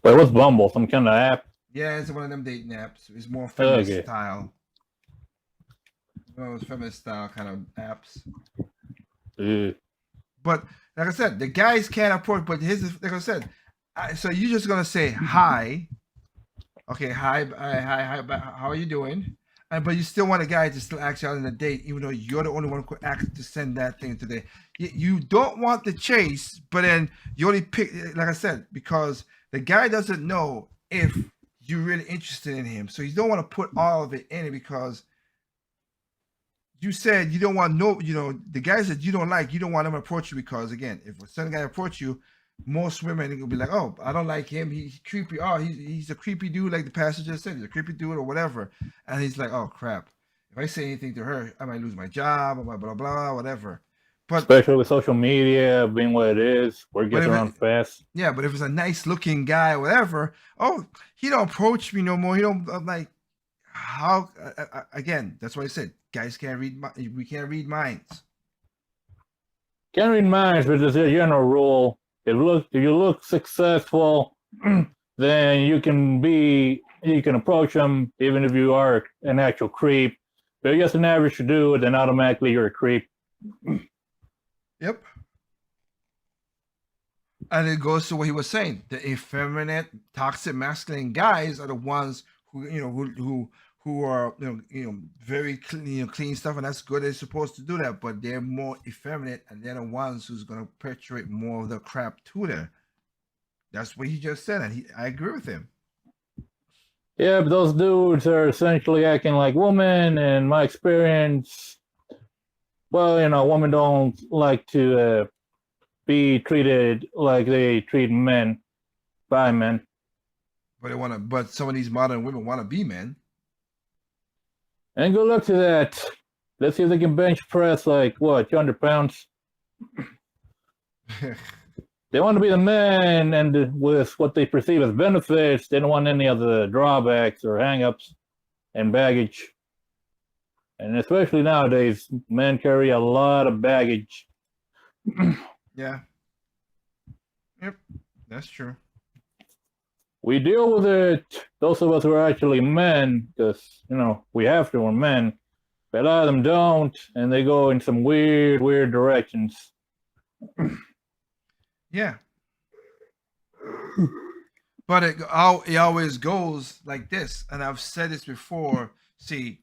Wait, what's Bumble? Some kind of app? Yeah, it's one of them dating apps. It's more feminist Okay. style. It's feminist style kind of apps. But like I said, the guys can't approach. But like I said, so you're just gonna say hi. Okay, hi, how are you doing? But you still want a guy to still ask you out on a date, even though you're the only one who could act to send that thing today. You don't want the chase, but then you only pick, like I said, because the guy doesn't know if you're really interested in him. So you don't want to put all of it in it because you said you don't want the guys that you don't want him to approach you because, again, if a certain guy approach you, most women will be like, oh, I don't like him. He's creepy. Oh, he's a creepy dude, like the pastor just said. He's a creepy dude or whatever. And he's like, oh, crap. If I say anything to her, I might lose my job, blah, blah, blah, whatever. But especially with social media being what it is, where it gets around fast. Yeah, but if it's a nice looking guy or whatever, oh, he don't approach me no more. He don't, I'm like, how, again, that's why I said, guys can't read, we can't read minds. Can't read minds, but there's a general rule. If you look successful, then you can approach them even if you are an actual creep. But if you're just an average dude, then automatically you're a creep. Yep. And it goes to what he was saying: the effeminate, toxic, masculine guys are the ones who are very clean stuff, and that's good. They're supposed to do that, but they're more effeminate, and they're the ones who's gonna perpetuate more of the crap to them. That's what he just said, and I agree with him. Yeah, but those dudes are essentially acting like women. In my experience, well, women don't like to be treated like they treat men by men. But some of these modern women want to be men. And good luck to that. Let's see if they can bench press 200 pounds. They want to be the men, and with what they perceive as benefits, they don't want any of the drawbacks or hang-ups and baggage. And especially nowadays, men carry a lot of baggage. Yeah. Yep, that's true. We deal with it, those of us who are actually men, because, we have to, we're men. But a lot of them don't, and they go in some weird directions. Yeah. But it always goes like this, and I've said this before. See,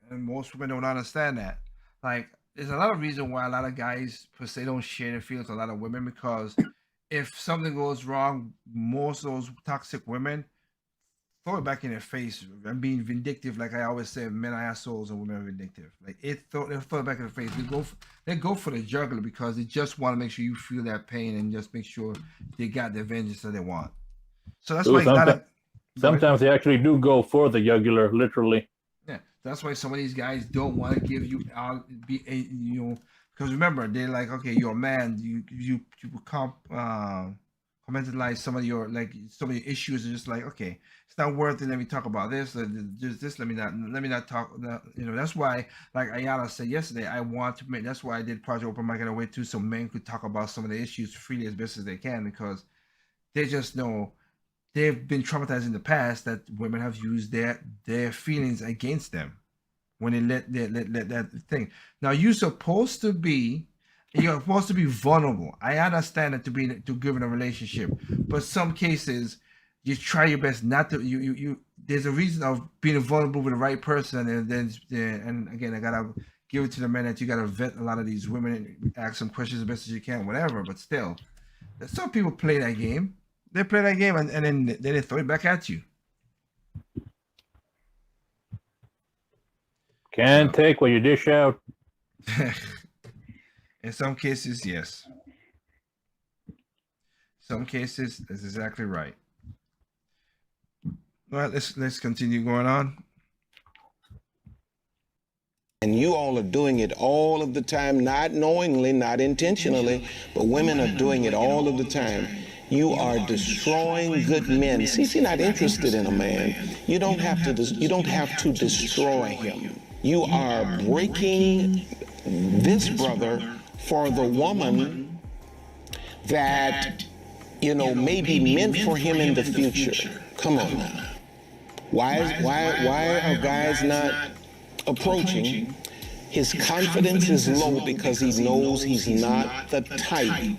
and most women don't understand that. Like, there's a lot of reason why a lot of guys per se don't share their feelings with a lot of women, because if something goes wrong, most of those toxic women throw it back in their face and being vindictive. Like I always say, men are assholes and women are vindictive. Like they'll throw it back in the face. They go for the jugular because they just want to make sure you feel that pain and just make sure they got the vengeance that they want. So that's why sometimes they actually do go for the jugular, literally. Yeah, that's why some of these guys don't want to give you because remember they're like, okay, you're a man, you commentalize some of your issues and just like, okay, it's not worth it. Let me talk about this. Just this. Let me not talk. That's why, like Ayala said yesterday, I want to make. That's why I did Project Open Mic in a way too, so men could talk about some of the issues freely as best as they can, because they just know they've been traumatized in the past that women have used their feelings against them when they let that thing. Now you're supposed to be vulnerable. I understand that to give in a relationship, but some cases you try your best not to. You there's a reason of being vulnerable with the right person, and again I gotta give it to the men that you gotta vet a lot of these women and ask some questions as best as you can, whatever. But still, some people play that game. They play that game and then they throw it back at you. Can't take what you dish out. In some cases, yes. Some cases, that's exactly right. All right, let's continue going on. And you all are doing it all of the time, not knowingly, not intentionally, but women are doing it all of the time. You are destroying good men. See, if you're not interested in a man, you don't have to destroy him. You are breaking this brother for the woman that may be meant for him in the future. Come on now. Why are guys not approaching? His confidence is low because he knows he's not the type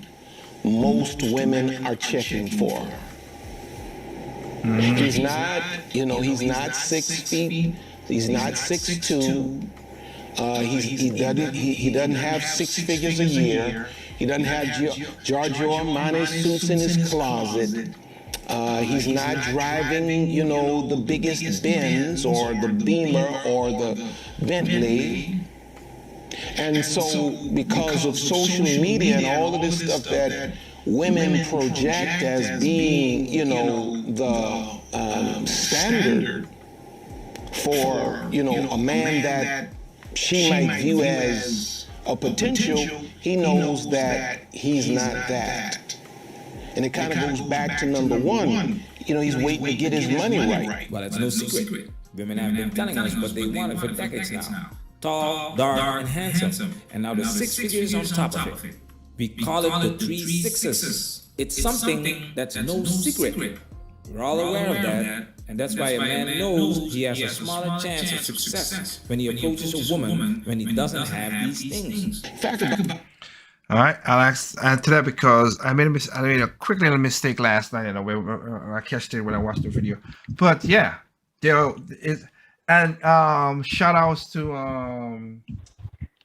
most women are checking for. He's not, he's not 6 feet. He's not 6'2". He doesn't have 6 figures a year. He doesn't have Giorgio Armani suits in his closet. He's not driving, the biggest Benz or the Beamer or the Bentley. And so because of social media and all of this stuff that women project as being, the standard for, a man that she might view as a potential, he knows that he's not that. And it kind of goes back to number one. He's waiting to get his money right. Well, it's no secret. Women have been telling us what they wanted for decades now. Tall, dark, and handsome. And now the 6 figures on top of it. We call it the 3 6s. It's something that's no secret. We're all aware of that. And that's why a man knows he has a smaller chance of success when he approaches a woman when he doesn't have these things. All right, Alex, add to that because I made a quick little mistake last night. I catched it when I watched the video. But yeah, there is, and shout outs to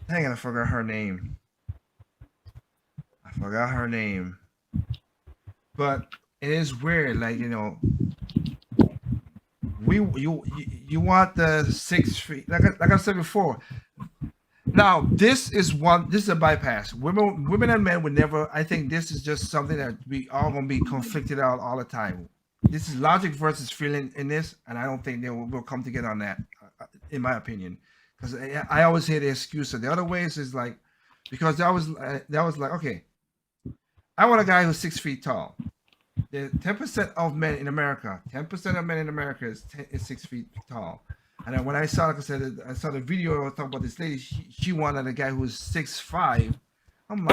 hang on, I forgot her name. But it is weird, like you want the 6 feet, like I said before. Now, this is a bypass. Women and men would never. I think this is just something that we all gonna be conflicted out all the time. This is logic versus feeling in this, and I don't think they will come together on that, in my opinion. Because I always hear the excuse. The other ways is like, because that was like, okay, I want a guy who's 6 feet tall. The 10% of men in America, 10% of men in America is 6 feet tall. And then when I saw, like I said, I saw the video I was talking about this lady. She wanted a guy who was 6'5". I'm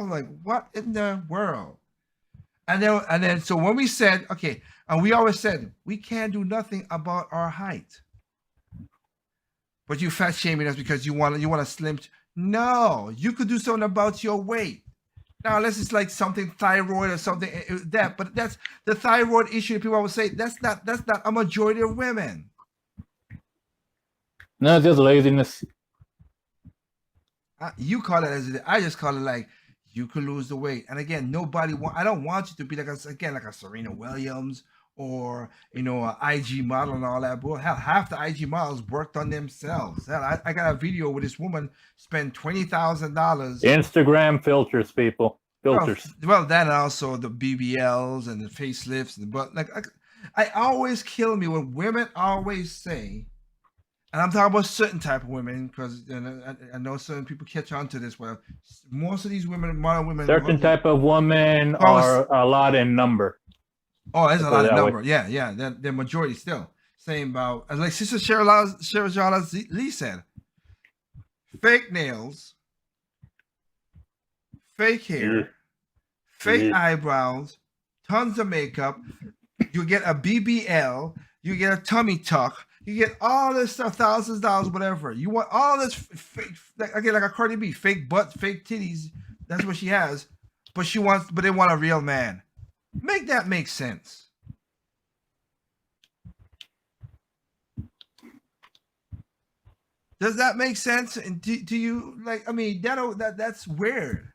like, what in the world? And then so when we said, okay, and we always said we can't do nothing about our height, but you fat shaming us because you want a slim. No, you could do something about your weight. Now, unless it's like something thyroid or something but that's the thyroid issue. People always say that's not a majority of women. No, just laziness. You call it as I just call it like you could lose the weight. And again, I don't want you to be like a Serena Williams or an IG model and all that. But hell, half the IG models worked on themselves. Hell, I got a video where this woman spent $20,000. Instagram filters, people. Filters. Well, that and also the BBLs and the facelifts and but like I always kill me when women always say, and I'm talking about certain type of women because I know certain people catch on to this. Where most of these women, modern women, Certain type of women are a lot in number. Oh, there's a lot of number. Yeah. They're majority still. Same about like Sister Cheryl Lee said, fake nails, fake hair, fake eyebrows, tons of makeup. You get a BBL, you get a tummy tuck, you get all this stuff, thousands of dollars, whatever. You want all this fake, like a Cardi B, fake butt, fake titties. That's what she has, but they want a real man. Make that make sense. Does that make sense? And do you like? I mean, that's weird.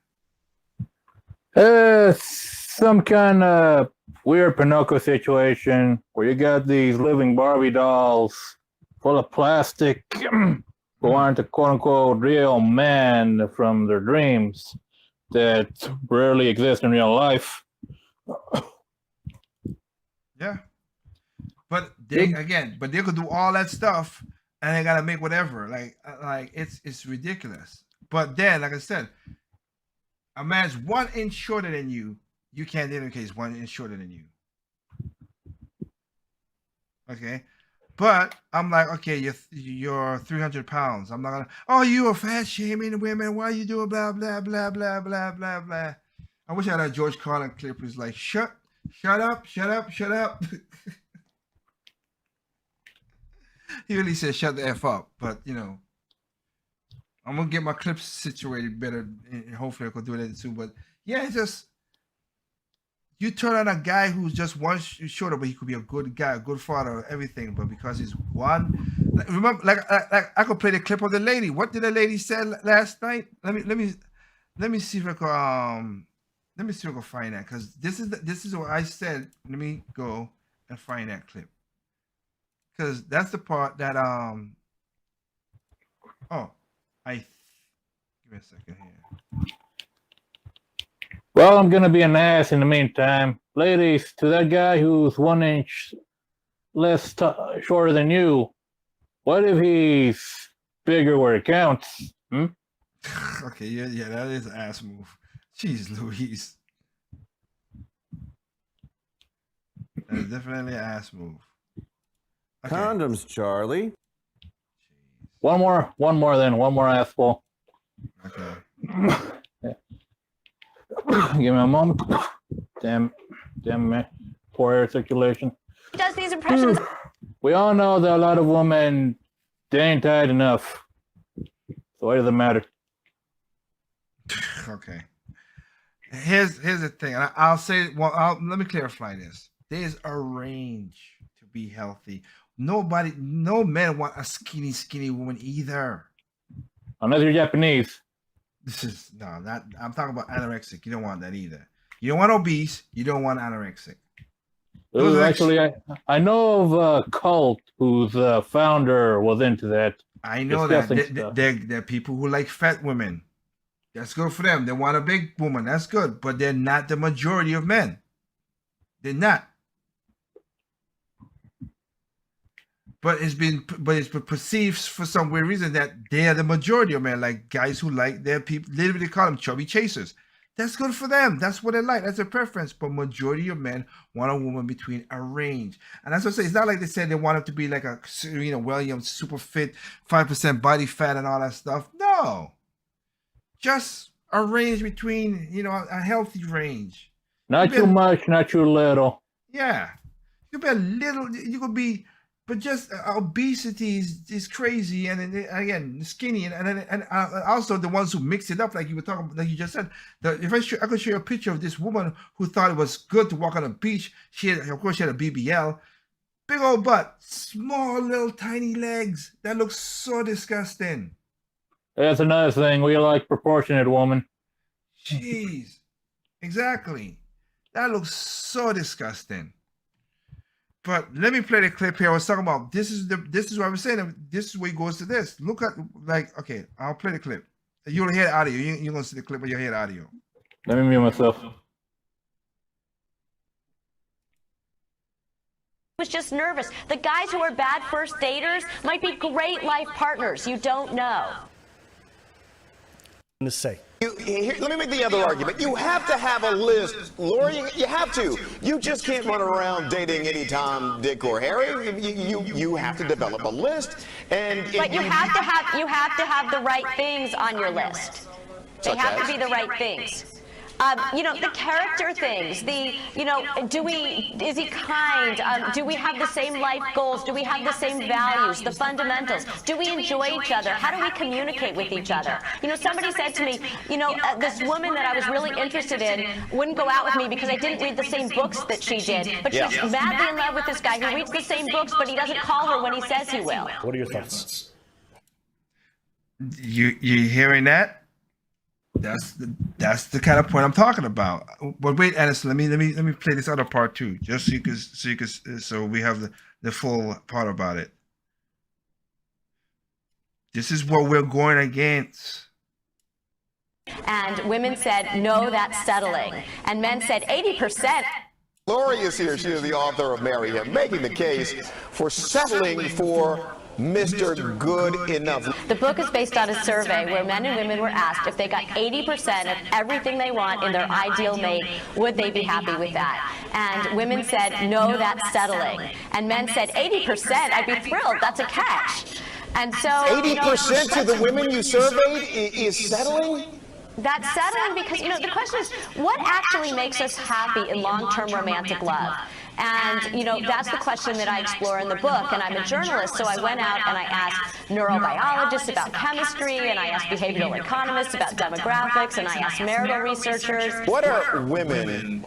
Some kind of weird Pinocchio situation where you got these living Barbie dolls full of plastic who aren't a quote unquote real man from their dreams that rarely exist in real life. Yeah. But they could do all that stuff and they gotta make whatever. Like it's ridiculous. But then, like I said, a man's 1 inch shorter than you. You can't indicate he's 1 inch shorter than you. Okay. But I'm like, okay, you're 300 pounds. I'm not gonna. Oh, you are fat shaming women. Why you doing blah blah blah blah blah blah blah? I wish I had a George Carlin clip. Who's like, shut up. He really said, shut the F up. But, I'm going to get my clips situated better. And hopefully I could do that soon. But, yeah, it's just, you turn on a guy who's just 1 shorter, but he could be a good guy, a good father, everything. But because he's one, remember, like I could play the clip of the lady. What did the lady say last night? Let me see if I can, let me see if I can find that. Because this is what I said. Let me go and find that clip. Because that's the part that give me a second here. Well, I'm gonna be an ass in the meantime. Ladies, to that guy who's 1 inch less shorter than you, what if he's bigger where it counts? Okay, yeah, that is an ass move. Jeez Louise. That is definitely an ass move. Okay. Condoms, Charlie. One more asshole. Okay. Yeah. Give me a moment. Damn man. Poor air circulation. He does these impressions. We all know that a lot of women, they ain't tight enough. So why does it matter? Okay. Here's the thing. I'll say, let me clarify this. There's a range to be healthy. No men want a skinny woman either. Unless you're Japanese. I'm talking about anorexic. You don't want that either. You don't want obese. You don't want anorexic. Ooh, actually, I know of a cult whose founder was into that. I know that. They're people who like fat women. That's good for them. They want a big woman. That's good. But they're not the majority of men. They're not. But it's been perceived for some weird reason that they are the majority of men, like guys who like their people, literally call them chubby chasers. That's good for them. That's what they like. That's their preference. But majority of men want a woman between a range. And that's what I say. It's not like they said they want it to be like a Serena Williams, super fit, 5% body fat and all that stuff. No. Just a range between, a healthy range. Not too much, not too little. Yeah. You could be a little, you could be, but just obesity is crazy, and then again skinny, and also the ones who mix it up, like you were talking, like you just said. If I could show you a picture of this woman who thought it was good to walk on a beach. Of course, she had a BBL, big old butt, small little tiny legs. That looks so disgusting. That's another thing. We like proportionate woman. Jeez, exactly. That looks so disgusting. But let me play the clip here. I was talking about this is what I was saying. This is where it goes to this. Look at okay, I'll play the clip. You'll hear the audio. You're gonna see the clip, but you'll hear the audio. Let me mute myself. Was just nervous. The guys who are bad first daters might be great life partners. You don't know. To say. Let me make the other argument. You have to have a list, Lori. You have to. You just can't run around dating any Tom, Dick, or Harry. You have to develop a list, but you have to have the right things on your list. They have to be the right things. The character things, is he kind? Do we have the same life goals? Do we have the same values, the fundamentals? Do we enjoy each other? How do we communicate with each other? Somebody said to me, this woman that I was really interested in wouldn't go out with me because I didn't read the same books that she did. But she's madly in love with this guy who reads the same books, but he doesn't call her when he says he will. What are your thoughts? You hearing that? That's the kind of point I'm talking about. But wait, Anderson, let me play this other part too, just so we have the full part about it. This is what we're going against. And women said, no, that's settling. And men said 80%. Lori is here. She is the author of Marry Him, making the case for settling for Mr. Good Enough. The book is based on a survey where men and women were asked if they got 80% of everything they want in their ideal mate, would they be happy with that? And women said, no, that's settling. And men said, 80%, I'd be thrilled, that's a catch. And so 80% of the women you surveyed is settling? That's settling because, the question is, what actually makes us happy in long-term romantic love? And, that's the question that I explore in the book. And I'm a journalist, so I went out and I asked neurobiologists about chemistry, and I asked behavioral economists about demographics, and I asked marital researchers. What are women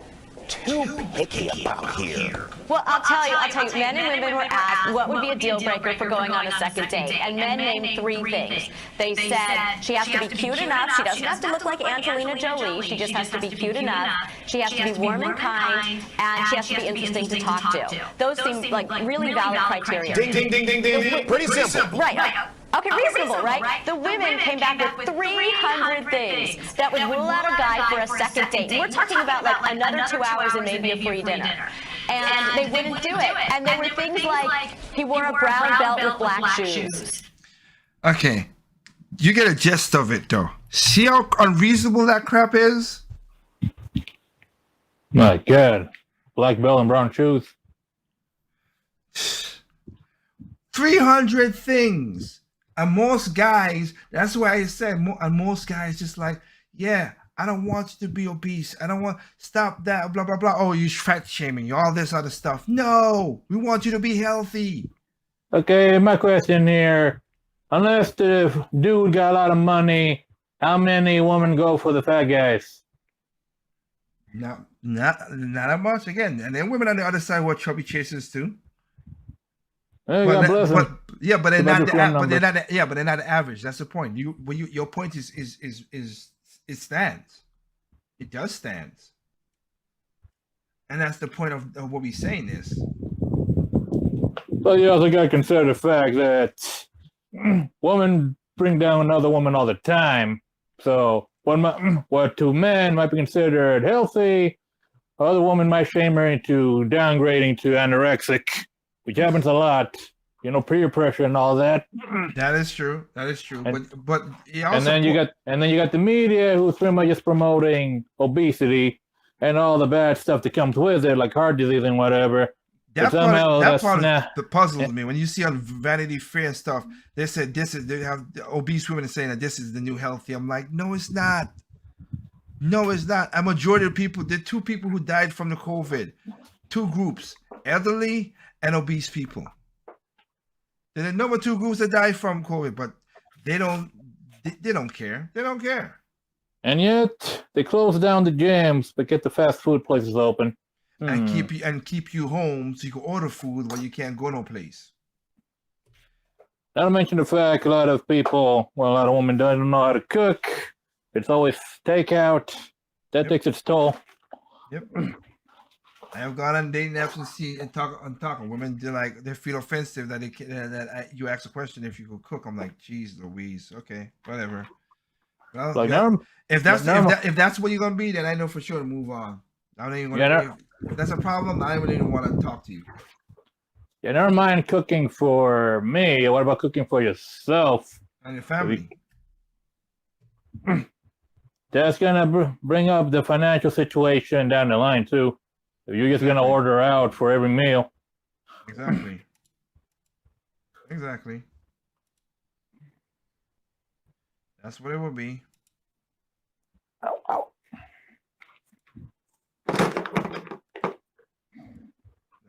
too picky about here? Well, I'll tell you, men and women were asked what would be a deal breaker for going on a second date, and men named 3 things. They said she has to be cute enough, she doesn't have to look like Angelina Jolie, she just has to be cute enough, she has to be warm and kind, and she has to be interesting to talk to. Those seem like really valid criteria. Ding, ding, ding, ding, ding. Pretty simple. Right. Okay, reasonable, right? The women came back with 300 things that would rule out a guy for a second date. We're talking about like another 2 hours and maybe a free dinner. And they wouldn't do it. And there were things like he wore a brown belt with black shoes. Okay, you get a gist of it though. See how unreasonable that crap is? My God, black belt and brown shoes. 300 things. And most guys, that's why I said, and most guys just like, yeah, I don't want you to be obese. I don't want, stop that, blah, blah, blah. Oh, you fat shaming, all this other stuff. No, we want you to be healthy. Okay, my question here, unless the dude got a lot of money, how many women go for the fat guys? Not that much. Again, and then women on the other side were chubby chasers too. Hey, God bless them. But they're not the average. That's the point. Your point is it stands. It does stand. And that's the point of what we're saying is. But you also got to consider the fact that women bring down another woman all the time. So what 2 men might be considered healthy, other woman might shame her into downgrading to anorexic, which happens a lot. Peer pressure and all that. That is true. And, but also and then you got the media who's pretty much just promoting obesity and all the bad stuff that comes with it, like heart disease and whatever. That part puzzles me. When you see on Vanity Fair and stuff, they said they have obese women saying that this is the new healthy. I'm like, no, it's not. No, it's not. A majority of people, there are 2 people who died from the COVID. 2 groups, elderly and obese people. There are number 2 groups that died from COVID, but they don't care. They don't care. And yet they close down the gyms but get the fast food places open. And keep you home so you can order food while you can't go no place. Not to mention the fact a lot of women don't know how to cook. It's always takeout. That takes its toll. Yep. I have gone on dating apps and see and talk women. They feel offensive that you ask a question if you could cook. I'm like, geez, Louise. Okay, whatever. Well, Like, yeah, never, if that's never, if that's what you're gonna be, then I know for sure to move on. I don't even want Yeah, to. no- If that's a problem, I don't even want to talk to you. yeah, never mind cooking for me. What about cooking for yourself? And your family. That's gonna bring up the financial situation down the line too. If you're just gonna Exactly. order out for every meal. Exactly. Exactly. That's what it will be. Ow, ow.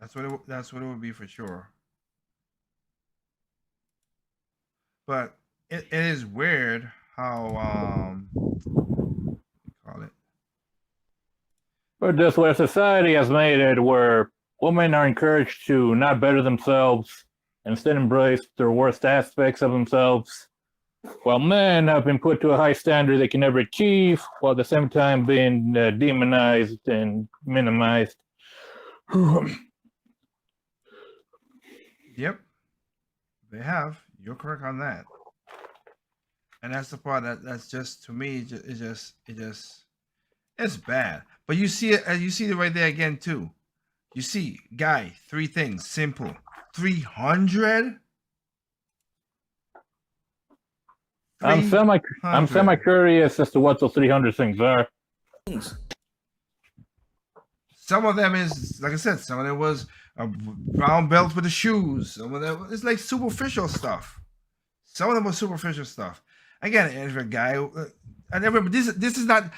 That's what it would be for sure. But it is weird how call it. But this way, society has made it where women are encouraged to not better themselves, instead embrace their worst aspects of themselves, while men have been put to a high standard they can never achieve, while at the same time being demonized and minimized. Yep, they have. You're correct on that. And that's the part that's just to me. It's bad. But you see it. You see it right there again too. You see, guy, 3 things, simple. 300. I'm semi curious as to what those 300 things are. Some of them is like I said. Some of them was a brown belt with the shoes. Some of them it's like superficial stuff. Some of them was superficial stuff. Again, if a guy, and remember this is not.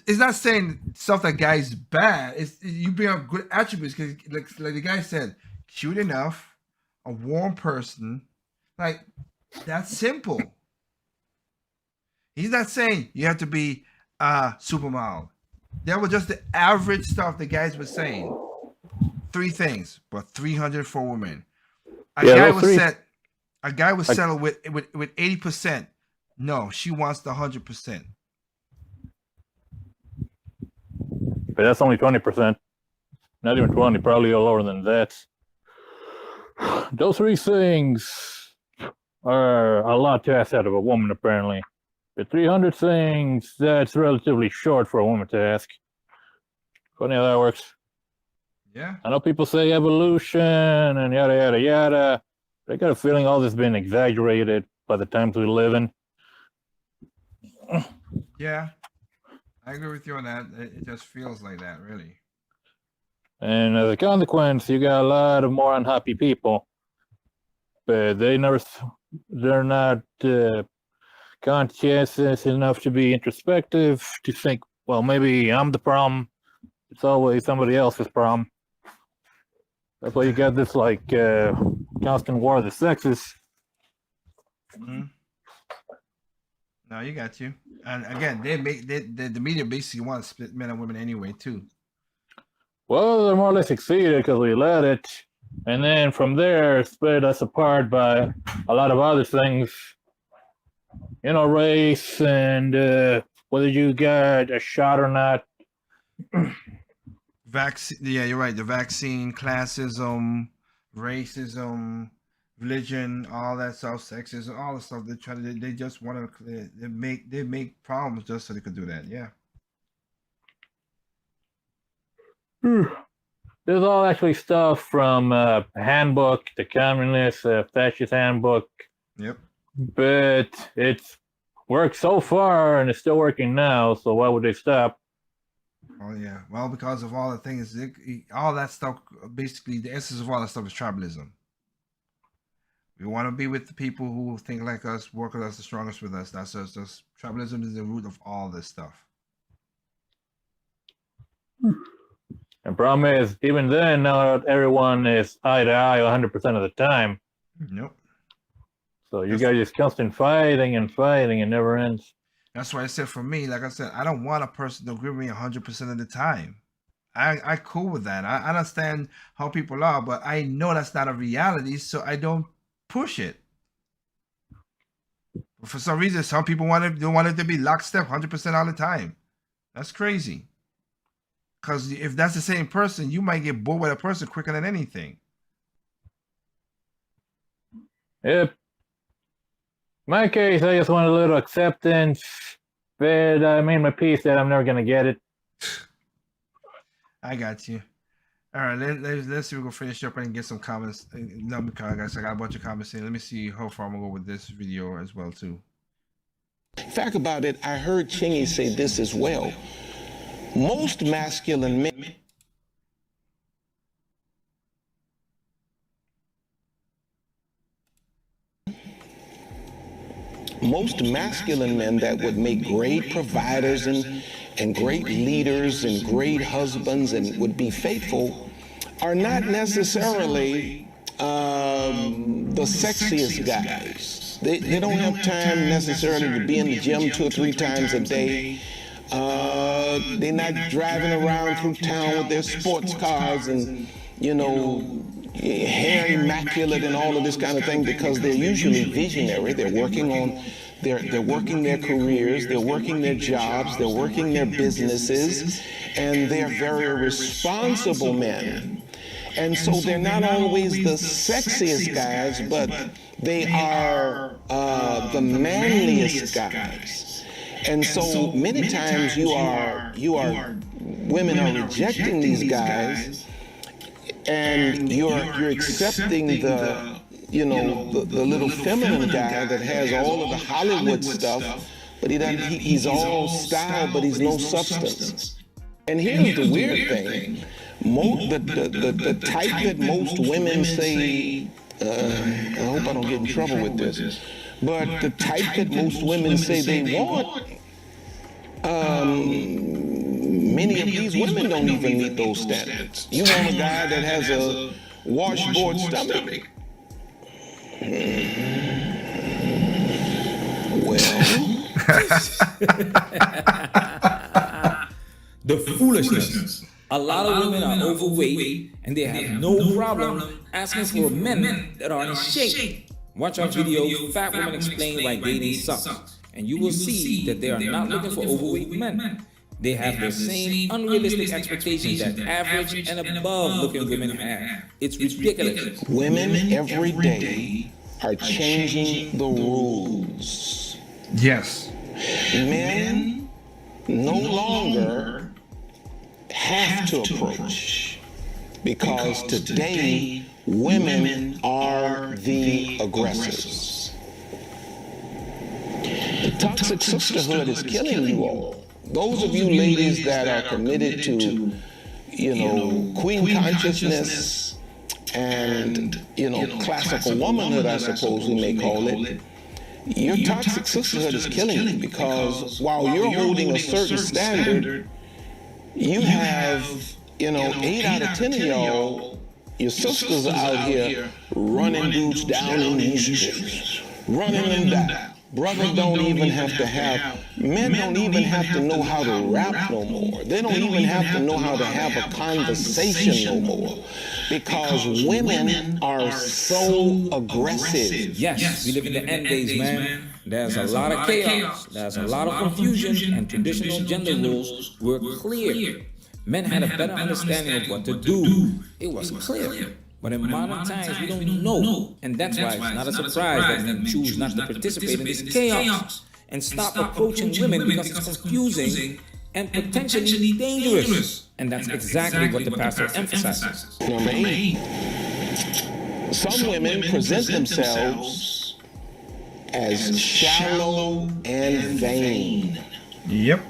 It's not saying stuff that guy's bad. It's you bring up good attributes because, like the guy said, cute enough, a warm person, like that's simple. He's not saying you have to be super mild. That was just the average stuff the guys were saying. 3 things, but 300 for women. A guy was settled with 80%. No, she wants the 100%. But that's only 20%. Not even 20, probably lower than that. Those 3 things are a lot to ask out of a woman, apparently. The 300 things, that's relatively short for a woman to ask. Funny how that works. Yeah. I know people say evolution and yada, yada, yada. But I got a feeling all this has been exaggerated by the times we live in. Yeah. I agree with you on that. It just feels like that, really. And as a consequence, you got a lot of more unhappy people. But they're not conscientious enough to be introspective, to think, well, maybe I'm the problem. It's always somebody else's problem. That's why you got this constant war of the sexes. Mm-hmm. No, you got you. And again, the media basically wants to split men and women anyway too. Well, they're more or less succeeded because we let it, and then from there split us apart by a lot of other things. Race and whether you got a shot or not. Vaccine. Yeah, you're right. The vaccine, classism, racism, religion, all that stuff, sexism, all the stuff. They just want to. They make problems just so they could do that. Yeah. There's all actually stuff from handbook, the communist fascist handbook. Yep. But it's worked so far and it's still working now. So why would they stop? Oh yeah. Well, because of all the things, all that stuff. Basically, the essence of all that stuff is tribalism. We want to be with the people who think like us, work with us, the strongest with us. That's just tribalism is the root of all this stuff. And problem is, even then, not everyone is eye to eye 100% of the time. Nope. So you guys just constant fighting and fighting and never ends. That's why I said for me, like I said, I don't want a person to agree with me 100% of the time. I cool with that. I understand how people are, but I know that's not a reality, so I don't push it. But for some reason, some people want it to be lockstep 100% all the time. That's crazy. Because if that's the same person, you might get bored with a person quicker than anything. Yep. In my case, I just want a little acceptance, but I made my peace that I'm never gonna get it. I got you. All right, let's see if we can finish up and get some comments. No, because I got a bunch of comments here. Let me see how far I'm gonna go with this video as well too. Fact about it, I heard Chingy say this as well. Most masculine men that would make great providers and great leaders and great husbands and would be faithful are not necessarily the sexiest guys. They don't have time necessarily to be in the gym 2 or 3 times a day. They're not driving around through town with their sports cars and, you know, hair immaculate and all of this kind of thing, because they're usually visionary. They're working on, they're working their careers, they're working their jobs, they're working their businesses, and they're very responsible men. And so they're not always the sexiest guys, but they are the manliest guys. And so many times women are rejecting these guys, and you're accepting the little feminine guy that has all of the Hollywood stuff, but he's all style, but he's no substance. And here's the weird thing. The type that most women say, I hope I don't get in trouble with this, but the type that most women say they want, many of these women don't even meet those standards. You want a guy that has a washboard stomach. Well, The foolishness. A lot of women are overweight and they have no problem asking for men that are in shape. Watch our video, Fat Women Explain Why Dating Sucks, and you will see that they are not looking for overweight men. They have the same unrealistic expectations that average and above looking women have. It's ridiculous. women every day are changing the rules. Yes. Men no longer have to approach, because today women are the aggressors. The toxic sisterhood is killing you all. Those of you ladies that are committed to, queen consciousness and, classical womanhood, I suppose we may call it, your toxic sisterhood is killing you, because while you're holding a certain standard, you have, 8 out of 10 of y'all, your sisters are out here running dudes down in these streets, running them down. Brothers don't even have to men don't even have to know how to rap no more. They don't even have to know how to have a conversation no more, because women are so aggressive. Yes, we live in the end days, man. There's a lot of chaos, there's a lot of confusion, and traditional gender roles were clear. Men had a better understanding of what to do. It was clear. But in modern times, we don't know. And that's why it's not a surprise that men choose not to participate in this chaos and stop approaching women, because it's confusing and potentially dangerous. And that's exactly what the pastor emphasizes. Number 8, some women present themselves as shallow and vain. Yep.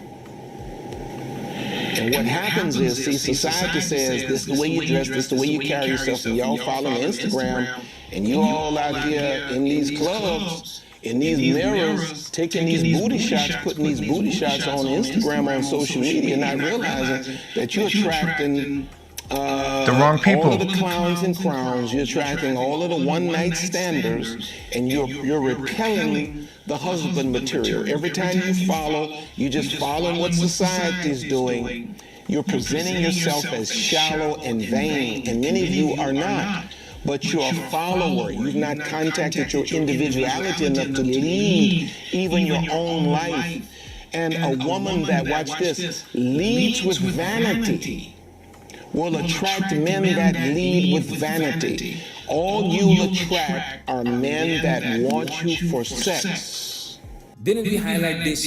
And what happens is, society says, this is the way you dress, this is the way you carry yourself, and y'all follow Instagram, and you all out here in these clubs, in these mirrors, taking these booty shots, putting these booty shots on Instagram, on social media, not realizing that you're attracting The wrong people. all of the clowns and crowns. You're attracting all of the one-night standers, and you're repelling the husband material. Every time you follow, you just follow what society's doing. You're presenting yourself as shallow and vain, and many of you are not. But you're a follower. You've not contacted your individuality enough to lead even your own life. And a woman that, watch this, leads with vanity will attract men that lead with vanity. All you'll attract are men that want you for sex. Didn't we highlight this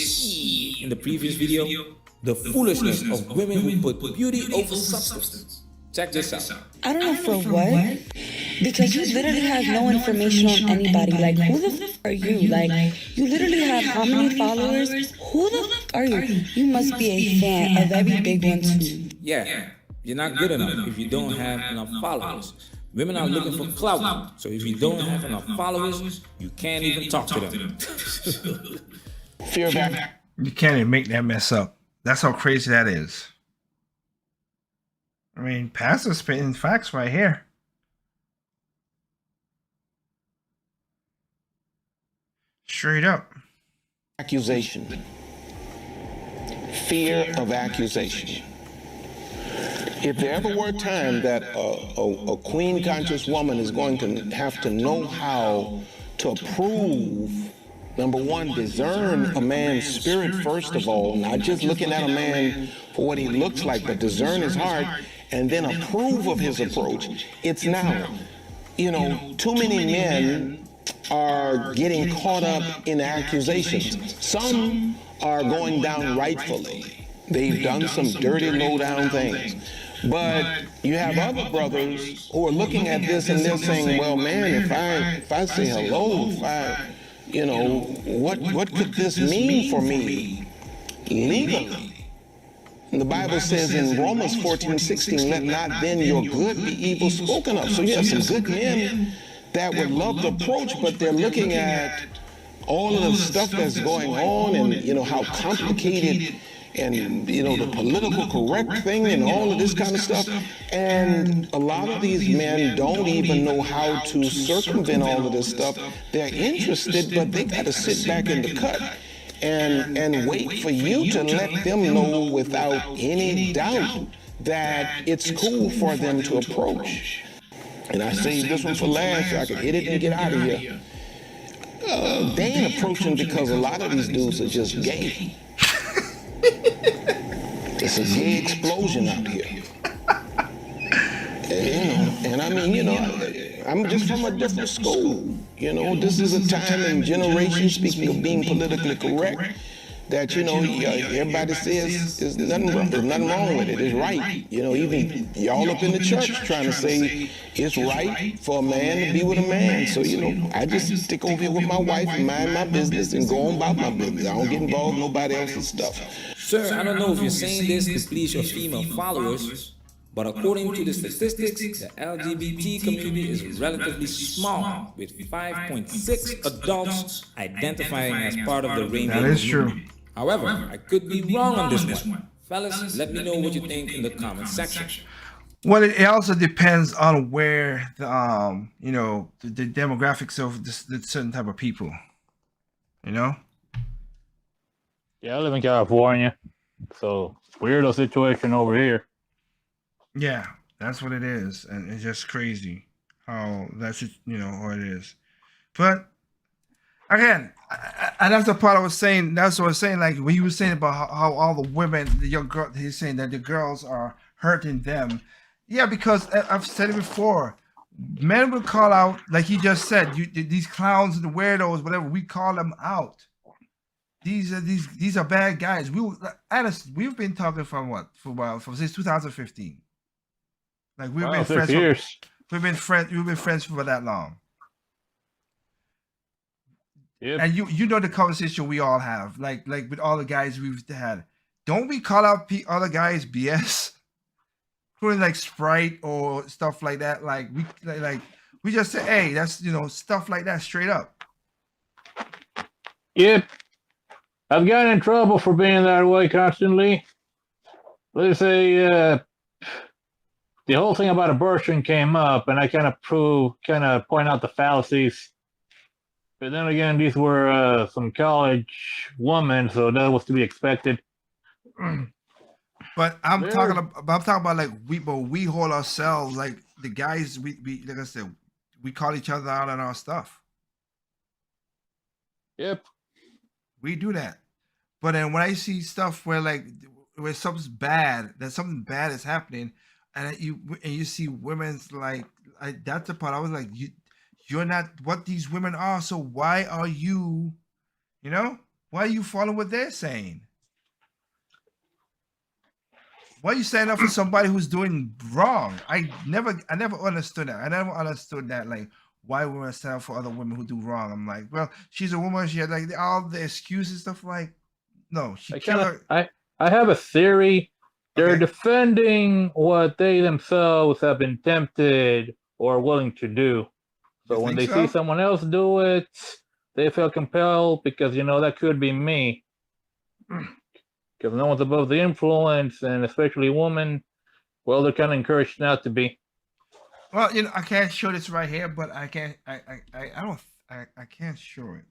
in the previous video? The foolishness of women who put beauty over substance. Check this out. I don't know for what, because you literally have no information on anybody. Like, who the f are you? Like, you literally have how many followers? Who the f are you? You must be a fan, a very big one too. Yeah, you're not good enough if you don't have enough followers. Women are looking for clout, so if you don't have enough followers, you can't even talk to them. Fear that. You can't even make that mess up. That's how crazy that is. I mean, Pastor's spitting facts right here. Straight up. Accusation. Fear of accusation. If there ever were a time that a queen conscious woman is going to have to know how to approve, number one, discern a man's spirit first of all, not just looking at a man for what he looks like, but discern his heart and then approve of his approach. It's now. You know, too many men are getting caught up in accusations. Some are going down rightfully. They've done some dirty, low-down things. But you have other brothers who are looking at this and they're saying, well, man, if I say hello, you know, what could this mean for me legally? And the Bible says in Romans 14:16, let not then your good be evil spoken of. So you have some good men that would love to approach, but they're looking at all of the stuff that's going on and, you know, how complicated and, you know, the political correct thing and all of this kind of stuff. And a lot of these men don't even know how to circumvent all of this stuff. They're interested, but they got to sit back in the cut and wait for you to let them know without any doubt that it's cool for them to approach. And I saved this one for last so I could hit it and get out of here. They ain't approaching because a lot of these dudes are just gay. It's a gay explosion out here. And I mean, you know, I'm just from a different school. You know, this is a time and generation, speaking of being politically correct, that, you know, everybody says there's nothing wrong with it. It's right. You know, even y'all up in the church trying to say it's right for a man to be with a man. So, you know, I just stick over here with my wife and mind my business and go on about my business. I don't get involved in nobody else's stuff. Sir, I don't know if you're saying this to please your female followers, but according to the statistics, the LGBT community is relatively small, with 5.6 adults identifying as part of the rainbow That is community. true. However, I could be wrong on this one. Fellas, let me know what you think in the comment section. Well, it also depends on where the you know, the demographics of this certain type of people. You know. Yeah, I live in California, so weirdo situation over here. Yeah, that's what it is, and it's just crazy how that's just, you know, how it is. But again, and that's the part I was saying. That's what I was saying. Like when you were saying about how all the women, the young girl, he's saying that the girls are hurting them. Yeah, because I've said it before. Men will call out, like he just said, these clowns and the weirdos, whatever. We call them out. These are bad guys. We've been talking for a while, since 2015. Like we've been friends. Years. We've been friends for that long. Yep. And you know the conversation we all have, like with all the guys we've had. Don't we call out other guys BS, including like Sprite or stuff like that? Like we just say, hey, that's, you know, stuff like that straight up. Yep. I've gotten in trouble for being that way constantly. Let's say the whole thing about abortion came up, and I kind of point out the fallacies. But then again, these were some college women, so that was to be expected. But I'm talking about like we hold ourselves, like the guys. We like I said, we call each other out on our stuff. Yep. We do that. But then when I see stuff where where something bad is happening, and you see women's that's the part I was like, you're not what these women are. So why are you, why are you following what they're saying? Why are you standing up for somebody who's doing wrong? I never understood that. I never understood that, like, why women stand up for other women who do wrong. I'm like, well, she's a woman. She had like all the excuses stuff. Like, no, she I killed kind her. of I have a theory. They're Okay. defending what they themselves have been tempted or willing to do. So You when think they see so? someone else do it, they feel compelled because that could be me. Because no one's above the influence, and especially women. Well, they're kind of encouraged not to be. Well, I can't show this right here, but I can't. I don't. I can't show it.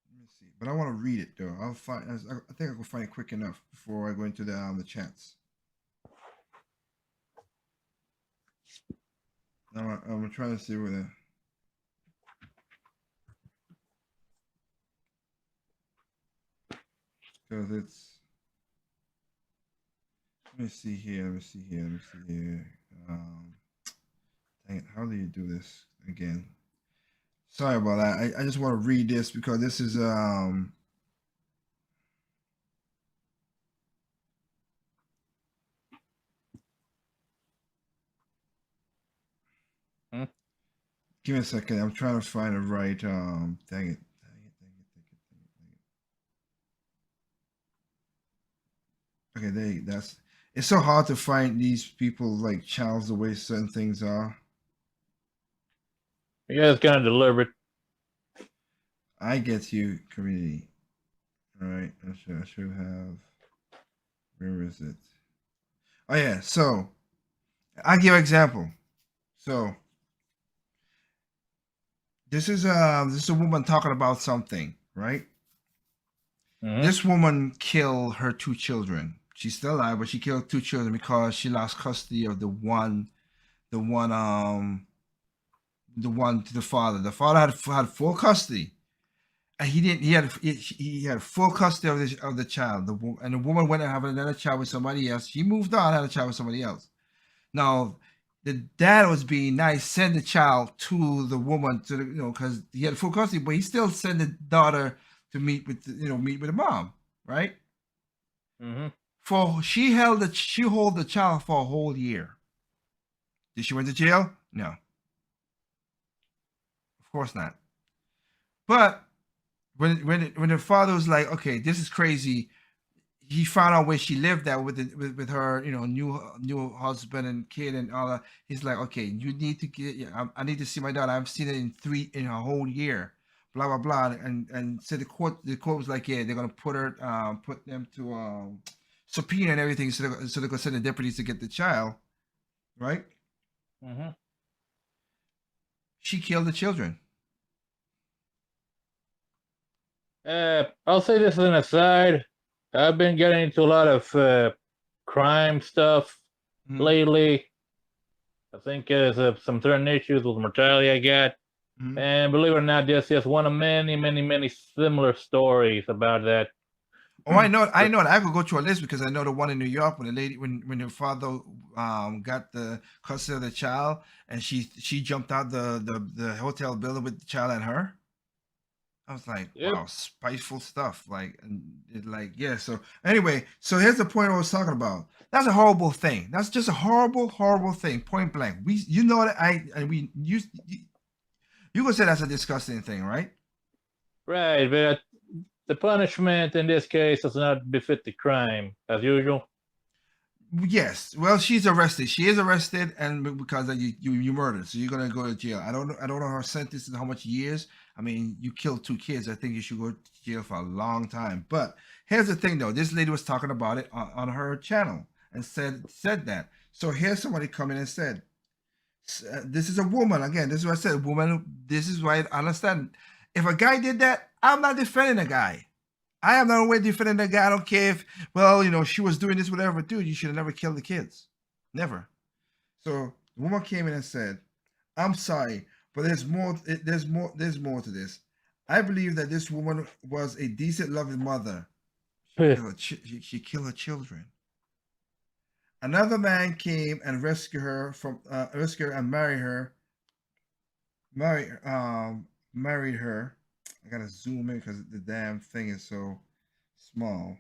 Let me see. But I want to read it though. I'll find. I think I can find it quick enough before I go into the chats. Now I'm trying to see whether. Because it's. Let me see here. Let me see here. Let me see here. Dang it! How do you do this again? Sorry about that. I just want to read this because this is Give me a second. I'm trying to find the right dang it. Okay, that's it's so hard to find these people like channels the way certain things are. Yeah, it's kind of deliberate. I get you, community. All right, I should have. Where is it? Oh yeah, so I'll give an example. So this is a woman talking about something, right? Mhm. This woman killed her 2 children. She's still alive, but she killed 2 children because she lost custody of the one to the father. The father had full custody, and he didn't. He had full custody of the child. And the woman went and had another child with somebody else. She moved on, had a child with somebody else. Now, the dad was being nice, send the child to the woman because he had full custody, but he still sent the daughter to meet with the mom, right? Mhm. She held the child for a whole year. Did she went to jail? No, of course not. But when the father was like, okay, this is crazy, he found out where she lived at with her, new husband and kid and all that. He's like, okay, you need to I need to see my daughter. I've seen it in a whole year, blah blah blah. And so the court was like, yeah, they're gonna put them to subpoena and everything, so they're gonna send the deputies to get the child, right? Mhm. She killed the children. I'll say this as an aside. I've been getting into a lot of crime stuff lately. I think there's some certain issues with mortality I got. And believe it or not, this is one of many, many, many similar stories about that. Oh, I know. I could go to a list because I know the one in New York when the lady, when her father got the custody of the child, and she jumped out the hotel building with the child and her. I was like, Yep. wow, spiteful stuff. Yeah. So anyway, so here's the point I was talking about. That's a horrible thing. That's just a horrible, horrible thing. Point blank. You could say that's a disgusting thing, right? Right, but the punishment in this case does not befit the crime, as usual. Yes. Well, she's arrested. She is arrested, and because you murdered, so you're gonna go to jail. I don't know her sentence and how much years. I mean, you killed 2 kids. I think you should go to jail for a long time. But here's the thing, though. This lady was talking about it on her channel and said that. So here's somebody coming and said, "This is a woman again. This is what I said. Woman. This is why I understand. If a guy did that, I'm not defending a guy." I am not always defending the guy. I don't care if, she was doing this, whatever. Dude, you should have never killed the kids. Never. So the woman came in and said, I'm sorry, but there's more to this. I believe that this woman was a decent, loving mother. She killed her children. Another man came and rescued her and married her. Married her. I gotta zoom in because the damn thing is so small.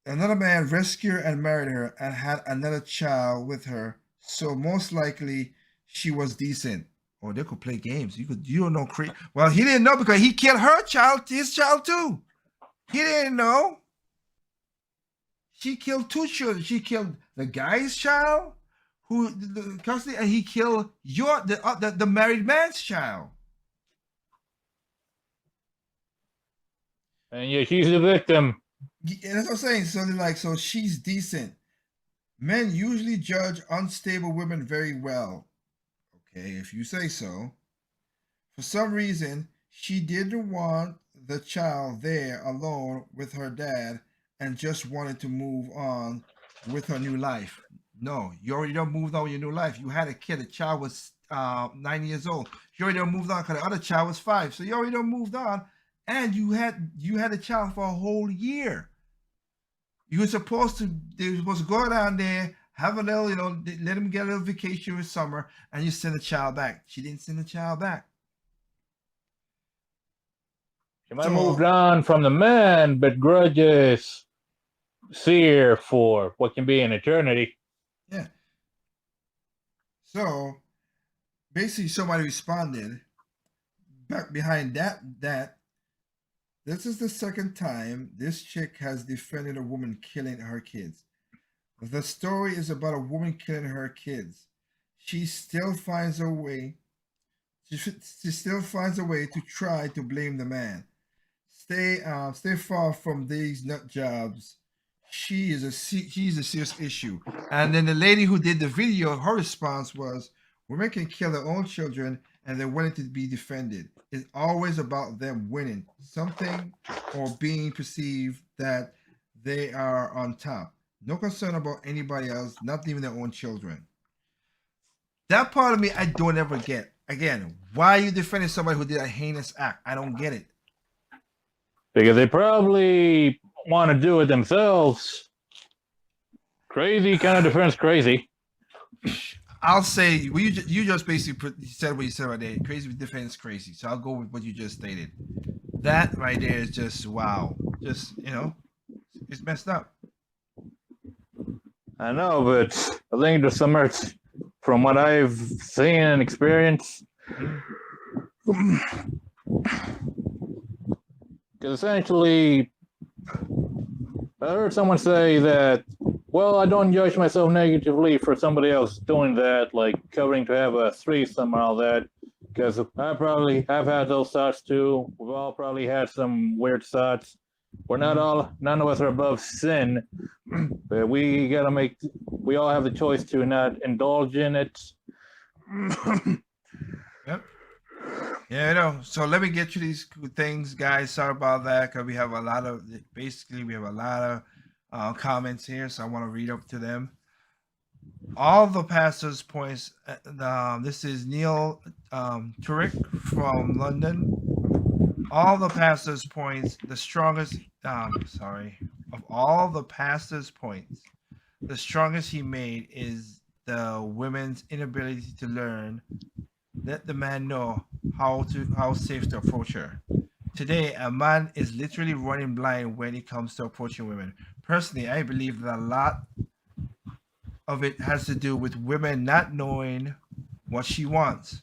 Another man rescued her and married her and had another child with her. So most likely she was decent. Or they could play games. You don't know. Well, he didn't know because he killed his child too. He didn't know. She killed two children. She killed the guy's child, and he killed the married man's child. And yeah, she's the victim. And that's what I'm saying. So they're like, so she's decent. Men usually judge unstable women very well. Okay, if you say so. For some reason, she didn't want the child there alone with her dad and just wanted to move on with her new life. No, you already done moved on with your new life. You had a kid. The child was 9 years old. You already done moved on because the other child was 5. So you already done moved on, and you had a child for a whole year. They were supposed to go down there, have a little, let him get a little vacation with summer, and you send the child back. She didn't send the child back. She might have moved on from the man, but grudges sear for what can be an eternity. Yeah. So basically somebody responded back behind that this is the second time this chick has defended a woman killing her kids. The story is about a woman killing her kids. She still finds a way. She still finds a way to try to blame the man. Stay far from these nut jobs. She's a serious issue. And then the lady who did the video, her response was, women can kill their own children and they're willing to be defended. It's always about them winning something or being perceived that they are on top. No concern about anybody else, not even their own children. That part of me, I don't ever get. Again, why are you defending somebody who did a heinous act? I don't get it. Because they probably want to do it themselves. Crazy kind of defense, crazy. I'll say you just basically said what you said right there. Crazy defense, crazy. So I'll go with what you just stated. That right there is just wow. Just it's messed up. I know, but I think there's so much from what I've seen and experienced. Because essentially, I heard someone say that, well, I don't judge myself negatively for somebody else doing that, like covering to have a threesome and all that, because I probably have had those thoughts too. We've all probably had some weird thoughts. None of us are above sin, but we all have the choice to not indulge in it. Yep. Yeah, so let me get you these things, guys. Sorry about that, because we have a lot of comments here, so I want to read up to them. All the pastors' points. This is Neil Turek from London. All the pastors' points. The strongest. Of all the pastors' points, the strongest he made is the women's inability to learn. Let the man know how safe to approach her. Today, a man is literally running blind when it comes to approaching women. Personally, I believe that a lot of it has to do with women not knowing what she wants.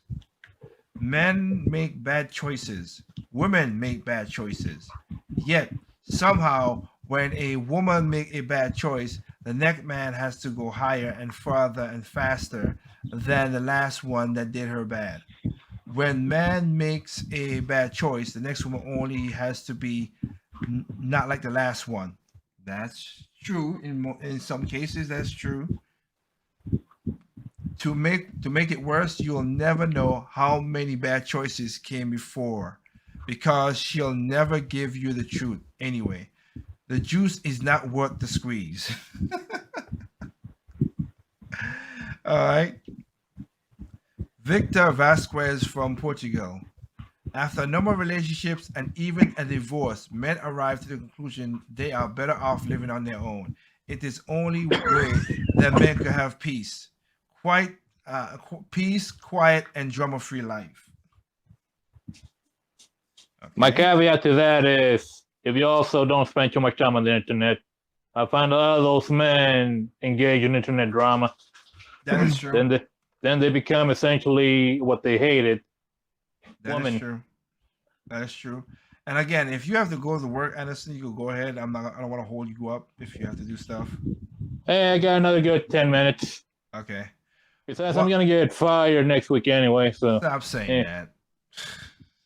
Men make bad choices. Women make bad choices. Yet, somehow, when a woman makes a bad choice, the next man has to go higher and farther and faster than the last one that did her bad. When man makes a bad choice, the next woman only has to be not like the last one. That's true. In some cases, that's true. To make it worse, you'll never know how many bad choices came before, because she'll never give you the truth anyway. The juice is not worth the squeeze. All right. Victor Vasquez from Portugal. After a number of relationships and even a divorce, men arrive to the conclusion they are better off living on their own. It is only way that men could have peace, peace, quiet, and drama-free life. My Okay. caveat to that is if you also don't spend too much time on the internet. I find a lot of those men engage in internet drama. That is true. Then they become essentially what they hated. That is true. That is true. And again, if you have to go to work, Anderson, you can go ahead. I don't want to hold you up if you have to do stuff. Hey, I got another good 10 minutes. Okay. Besides, I'm gonna get fired next week anyway. So stop saying that.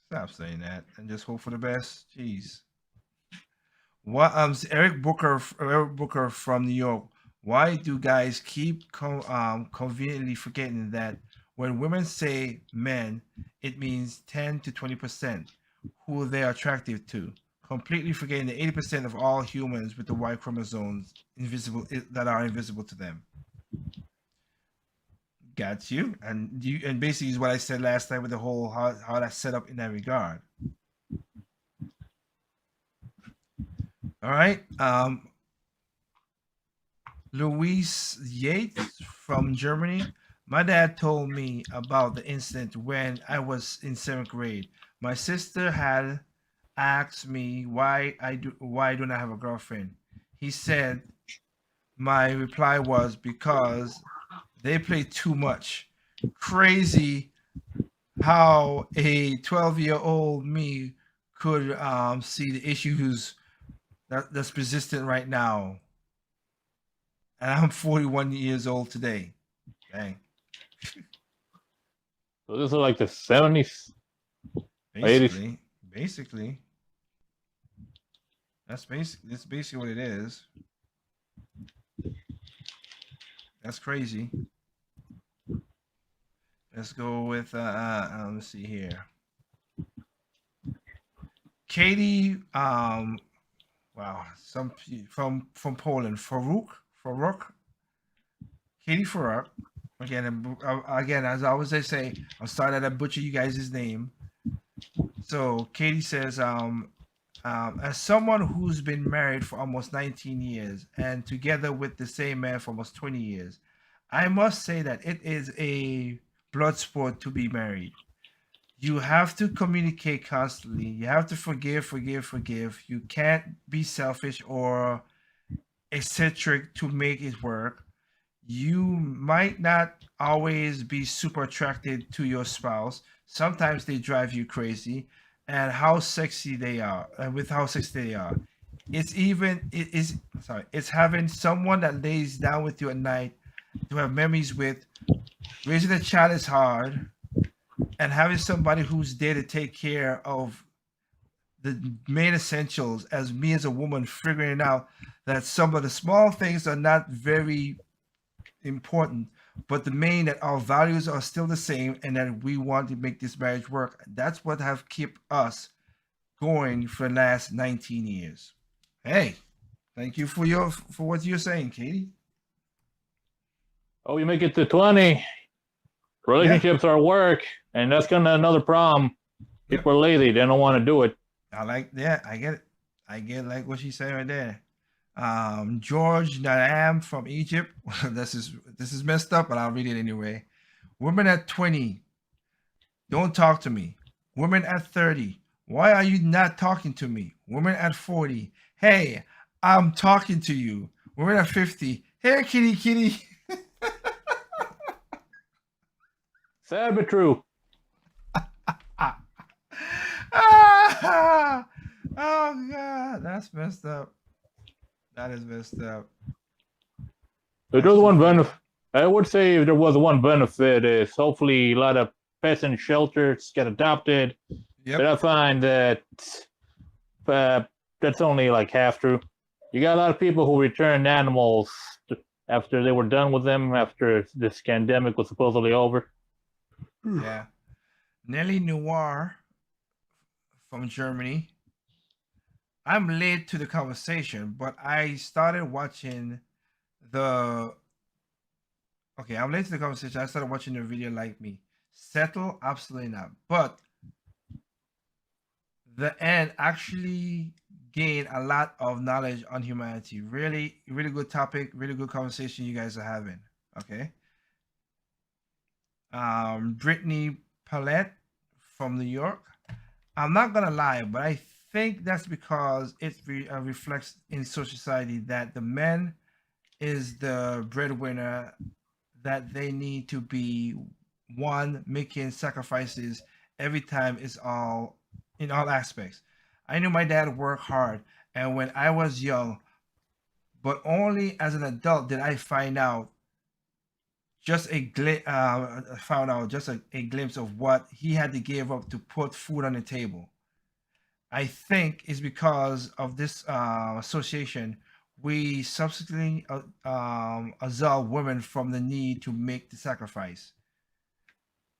Stop saying that, and just hope for the best. Jeez. What? Eric Booker from New York. Why do guys keep conveniently forgetting that when women say men, it means 10 to 20% who they are attracted to, completely forgetting that 80% of all humans with the Y chromosomes that are invisible to them. Got you, and basically is what I said last time with the whole how that's set up in that regard. All right, Louise Yates from Germany. My dad told me about the incident when I was in 7th grade. My sister had asked me why don't I have a girlfriend. He said my reply was because they play too much. Crazy how a 12-year-old me could see the issues that's persistent right now. And I'm 41 years old today. Dang. So this is like the 70s. Basically. That's basically what it is. That's crazy. Let's go with let's see here. Katie, wow, some from Poland. Faruk. Katie Faruk. Again, as I always say, I'm sorry that I butcher you guys' name. So Katie says, as someone who's been married for almost 19 years and together with the same man for almost 20 years, I must say that it is a blood sport to be married. You have to communicate constantly. You have to forgive. You can't be selfish or eccentric to make it work. You might not always be super attracted to your spouse. Sometimes they drive you crazy, and how sexy they are, it's having someone that lays down with you at night to have memories with. Raising a child is hard, and having somebody who's there to take care of the main essentials, as me as a woman figuring out that some of the small things are not very important, but the main that our values are still the same and that we want to make this marriage work. That's what have kept us going for the last 19 years. Hey, thank you for what you're saying, Katie. Oh, you make it to 20. Relationships are work, and that's kind of another problem. People are lazy; they don't want to do it. I like that. I get it. I get like what she said right there. George Naam from Egypt. this is messed up, but I'll read it anyway. Women at 20, don't talk to me. Women at 30, why are you not talking to me? Women at 40, hey, I'm talking to you. Women at 50, hey, kitty. Sad but true. Oh God, that's messed up. That is messed up. If there's one benefit, I would say if there was one benefit is hopefully a lot of pets and shelters get adopted. Yep. But I find that that's only like half true. You got a lot of people who return animals after they were done with them after this pandemic was supposedly over. Yeah. Nelly Noir from Germany. I'm late to the conversation, but I started watching I'm late to the conversation. I started watching the video Like Me. Settle? Absolutely not. But the end actually gain a lot of knowledge on humanity. Really, really good topic, really good conversation you guys are having. Okay. Brittany Paulette from New York. I'm not gonna lie, but I think that's because it reflects in society that the men is the breadwinner, that they need to be one making sacrifices every time. Is all in all aspects. I knew my dad worked hard, and when I was young, but only as an adult did I find out just a glimpse of what he had to give up to put food on the table. I think it's because of this association we subsequently absolve women from the need to make the sacrifice.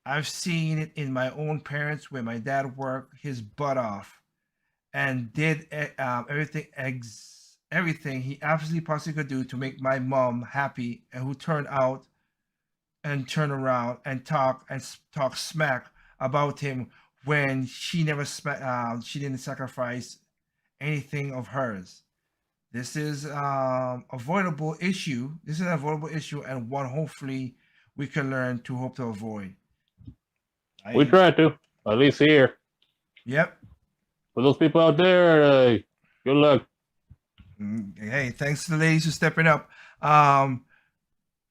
I've seen it in my own parents where my dad worked his butt off and did everything he absolutely possibly could do to make my mom happy, and who turned out and turn around and talk smack about him when she didn't sacrifice anything of hers. This is avoidable issue. This is an avoidable issue, and one hopefully we can learn to hope to avoid. We try to, at least here. Yep. For those people out there, good luck. Hey, thanks to the ladies for stepping up.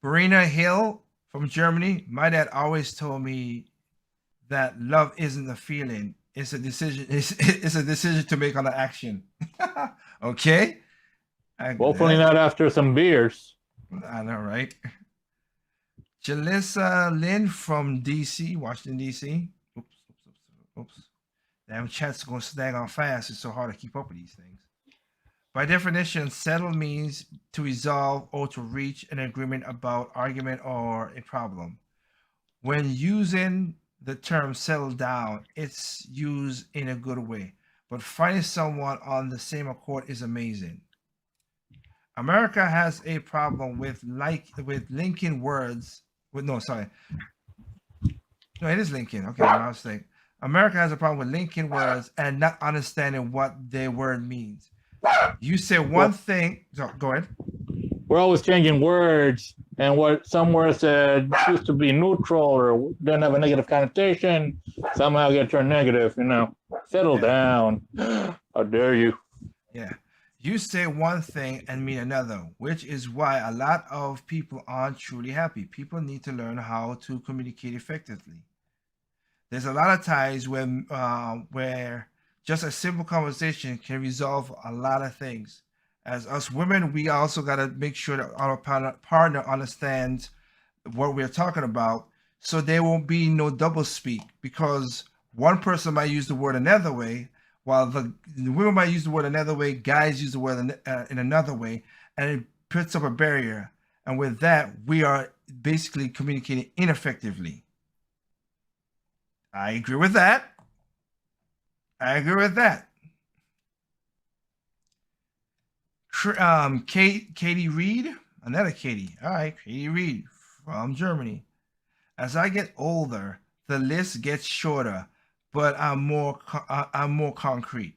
Marina Hill from Germany. My dad always told me that love isn't a feeling; it's a decision. It's a decision to make on an action. Okay. Hopefully not after some beers. I know, right? Jalissa Lynn from DC, Washington, DC. Oops. Damn, chat's going to snag on fast. It's so hard to keep up with these things. By definition, settle means to resolve or to reach an agreement about argument or a problem. When using the term settle down, it's used in a good way. But finding someone on the same accord is amazing. America has a problem with linking words. No, it is linking. Okay, my mistake. America has a problem with linking words and not understanding what their word means. You say one thing. So go ahead. We're always changing words, and what some words that used to be neutral or don't have a negative connotation somehow get turned negative. Settle down. How dare you? Yeah. You say one thing and mean another, which is why a lot of people aren't truly happy. People need to learn how to communicate effectively. There's a lot of times where just a simple conversation can resolve a lot of things. As us women, we also got to make sure that our partner understands what we're talking about, so there won't be no double speak, because one person might use the word another way, while the women might use the word another way, guys use the word in another way, and it puts up a barrier. And with that, we are basically communicating ineffectively. I agree with that. Katie Reed, another Katie. All right, Katie Reed from Germany. As I get older, the list gets shorter, but I'm more concrete.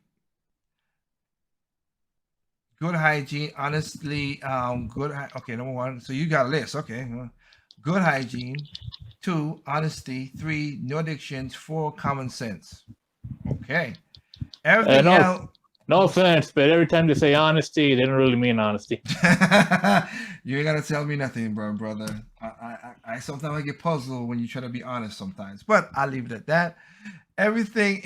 Good hygiene, honestly. Okay, number one. So you got a list. Okay, good hygiene. 2, honesty. 3, no addictions. 4, common sense. Okay. Everything else. No offense, but every time they say honesty, they don't really mean honesty. You ain't gotta tell me nothing, brother. I sometimes I get puzzled when you try to be honest sometimes, but I'll leave it at that. Everything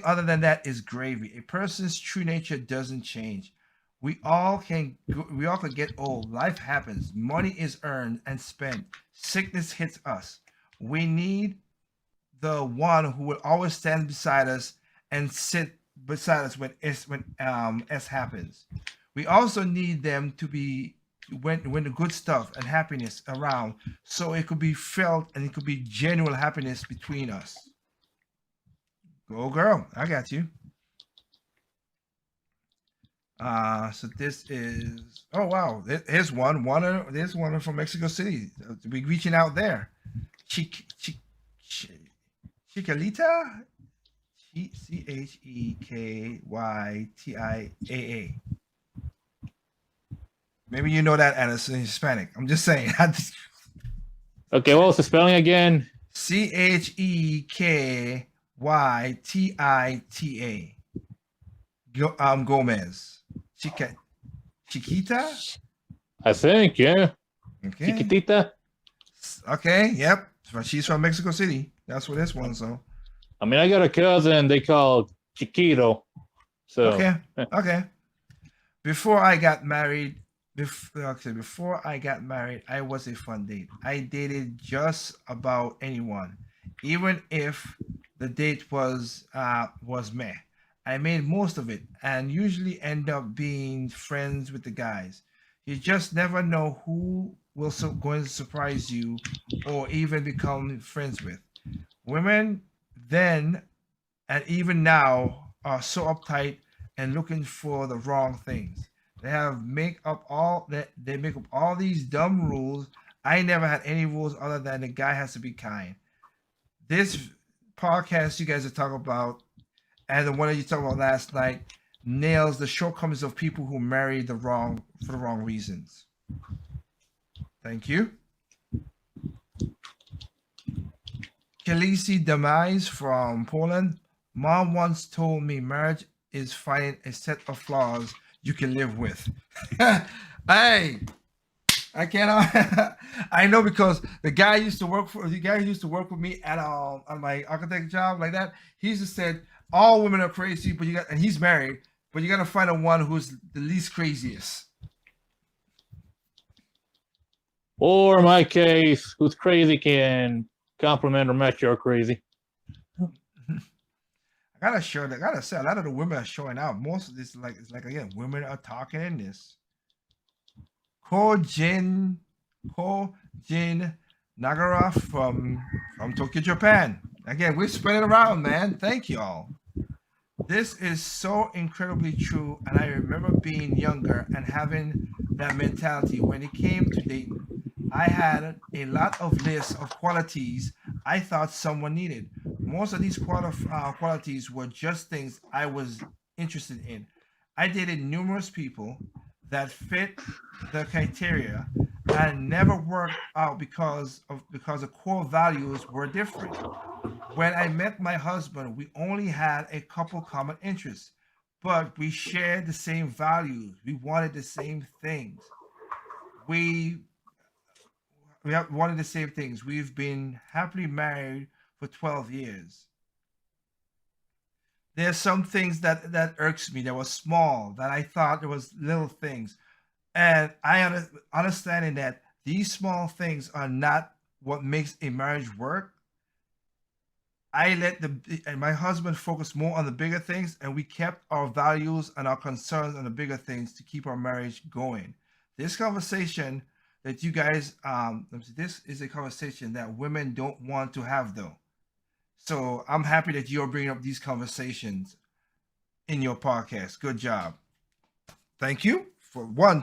other than that is gravy. A person's true nature doesn't change. We all can get old. Life happens. Money is earned and spent. Sickness hits us. We need the one who will always stand beside us and sit beside us when S happens. We also need them to be when the good stuff and happiness around, so it could be felt and it could be genuine happiness between us. Go girl, I got you. So this is, oh wow, here's one from Mexico City. We reaching out there. Chicalita. Chekytia. Maybe you know that, Alice, in Hispanic. I'm just saying. Okay, what was the spelling again? Chekytia. Gomez. Chiquita? I think, yeah. Okay. Chiquitita. Okay, yep. She's from Mexico City. That's where this one, so. I mean, I got a cousin they call Chiquito. So Okay. Before I got married, before I got married, I was a fun date. I dated just about anyone, even if the date was meh. I made most of it and usually end up being friends with the guys. You just never know who will going to surprise you or even become friends with. Women then and even now are so uptight and looking for the wrong things. They make up all these dumb rules. I never had any rules other than the guy has to be kind. This podcast you guys are talking about, and the one that you talked about last night, nails the shortcomings of people who marry for the wrong reasons. Thank you. Khaleesi Demise from Poland. Mom once told me marriage is finding a set of flaws you can live with. Hey, I cannot. I know because the guy who used to work with me at on my architect job like that. He used to said all women are crazy, but and he's married, but you got to find a one who's the least craziest. or in my case, who's crazy can compliment or match your crazy. I gotta say, a lot of the women are showing out. Most of this, it's like again, women are talking in this. Kojin Nagara from Tokyo, Japan. Again, we're spreading around, man. Thank y'all. This is so incredibly true, and I remember being younger and having that mentality when it came to dating. I had a lot of lists of qualities I thought someone needed. Most of these qualities were just things I was interested in. I dated numerous people that fit the criteria and never worked out because the core values were different. When I met my husband, we only had a couple common interests, but we shared the same values. We wanted the same things. We wanted the same things. We've been happily married for 12 years. There's some things that irks me that was small that I thought there was little things, and I understanding that these small things are not what makes a marriage work. I let my husband focus more on the bigger things, and we kept our values and our concerns on the bigger things to keep our marriage going. This conversation that you guys, this is a conversation that women don't want to have, though. So I'm happy that you're bringing up these conversations in your podcast. Good job. Thank you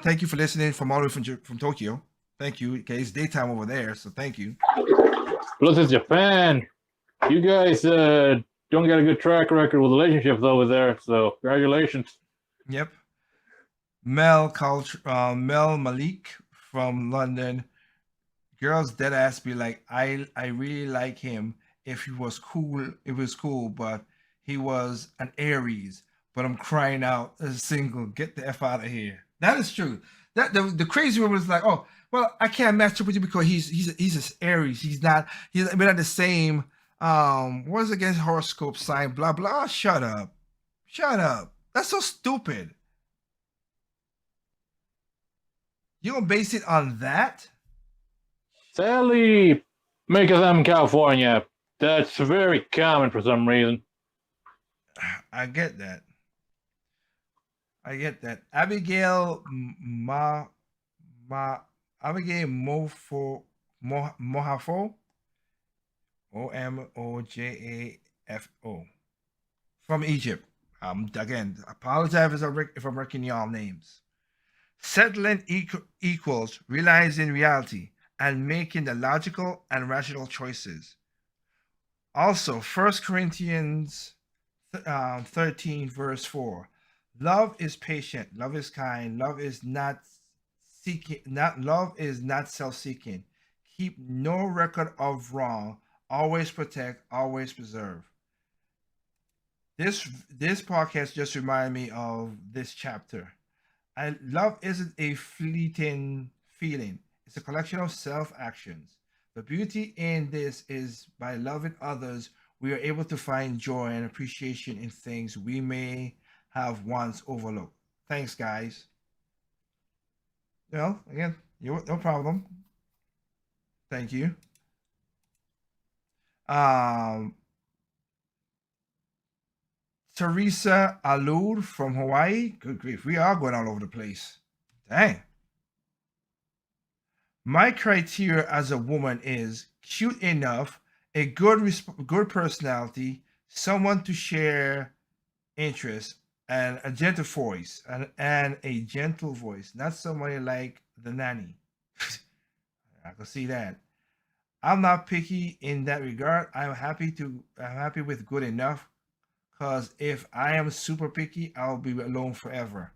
thank you for listening from all the way from Tokyo. Thank you. Okay, it's daytime over there, so thank you. Plus, it's Japan. You guys don't got a good track record with relationships over there, so congratulations. Yep. Mel Malik from London. Girls dead ass be like, I really like him if he was cool, but he was an Aries. But I'm crying out as single. Get the F out of here. That is true. That the crazy one was like, oh, well, I can't match up with you because he's an Aries. We're not the same. What's against horoscope sign? Blah blah. Shut up. That's so stupid. You gonna base it on that? Sadly, because I'm in California, that's very common for some reason. I get that. Abigail Abigail Mohafo Omojafo from Egypt. Again, apologize if I'm wrecking y'all names. Settling equals realizing reality and making the logical and rational choices. Also, 1 Corinthians 13 verse 4. Love is patient, love is kind, love is not self-seeking. Keep no record of wrong, always protect, always preserve. This podcast just reminded me of this chapter. Love isn't a fleeting feeling. It's a collection of self-actions. The beauty in this is by loving others, we are able to find joy and appreciation in things we may have once overlooked. Thanks, guys. Well, again, no problem. Thank you. Teresa Alud from Hawaii. Good grief, we are going all over the place. Dang. My criteria as a woman is cute enough, a good personality, someone to share interests, and a gentle voice, and a gentle voice, not somebody like the nanny. I can see that. I'm not picky in that regard. I'm happy with good enough, because if I am super picky, I'll be alone forever.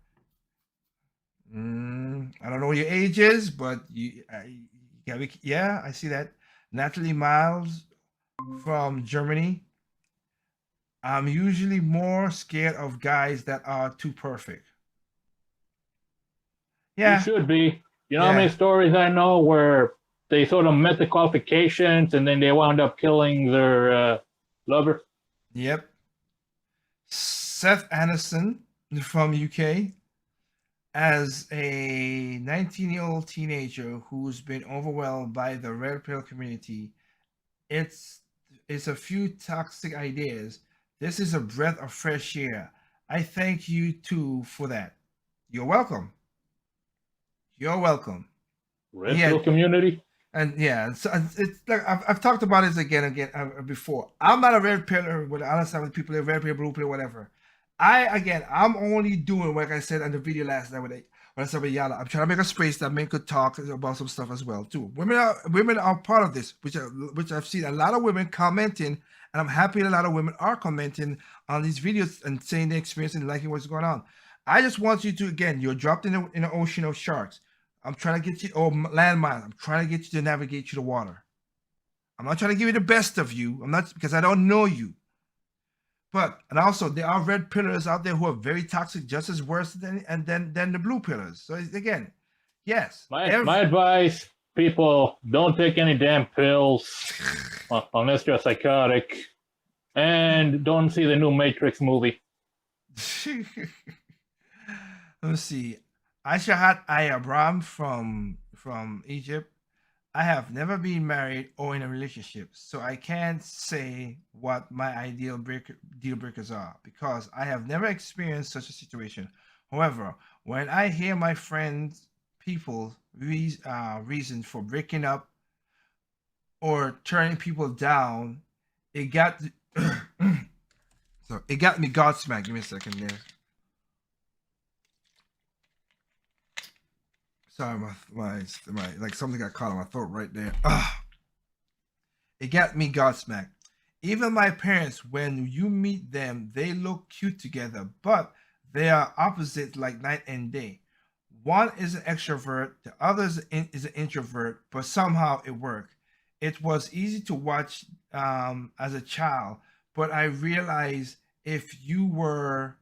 I don't know what your age is, but you gotta be, yeah, I see that. Natalie Miles from Germany. I'm usually more scared of guys that are too perfect. Yeah. You should be. You know how many stories I know where they sort of met the qualifications and then they wound up killing their lover? Yep. Seth Anderson from UK. As a 19-year-old teenager who's been overwhelmed by the red pill community, it's a few toxic ideas. This is a breath of fresh air. I thank you too for that. You're welcome. You're welcome. Red pill community? And yeah, it's like I've talked about this again before. I'm not a red pillar, but I understand with people, red pill, blue pill, whatever. I'm only doing, like I said on the video last night when I said with Yala, I'm trying to make a space that men could talk about some stuff as well too. Women are part of this, which I've seen a lot of women commenting, and I'm happy that a lot of women are commenting on these videos and saying their experience and liking what's going on. I just want you to, again, you're dropped in an ocean of sharks. I'm trying to get you, or landmines. I'm trying to get you to navigate through the water. I'm not trying to give you the best of you. I'm not, because I don't know you. And also there are red pillars out there who are very toxic, just as worse than the blue pillars. So again, yes. My advice, people, don't take any damn pills unless you're psychotic, and don't see the new Matrix movie. Let's see. Aishahat Ayabram from Egypt. I have never been married or in a relationship, so I can't say what my ideal deal breakers are because I have never experienced such a situation. However, when I hear my friends, people reasons for breaking up or turning people down, it got me godsmacked. Give me a second there. Sorry, my like something got caught in my throat right there. It got me godsmacked. Even my parents, when you meet them, they look cute together, but they are opposite like night and day. One is an extrovert, the other is an introvert, but somehow it worked. It was easy to watch as a child, but I realized if you were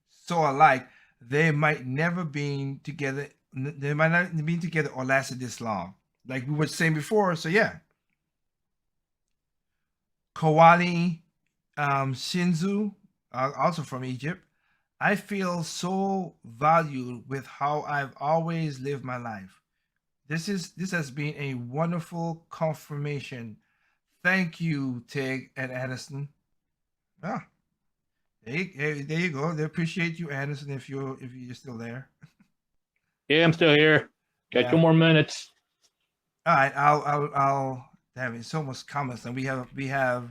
so alike, they might never be together. They might not be together or lasted this long, like we were saying before. So yeah. Kawali Shinzu, also from Egypt. I feel so valued with how I've always lived my life. This has been a wonderful confirmation. Thank you, Tig and Addison. Ah, there you go. They appreciate you, Addison, if you're still there. Yeah, I'm still here. Got 2 more minutes. All right, I'll have it. So much comments, and we have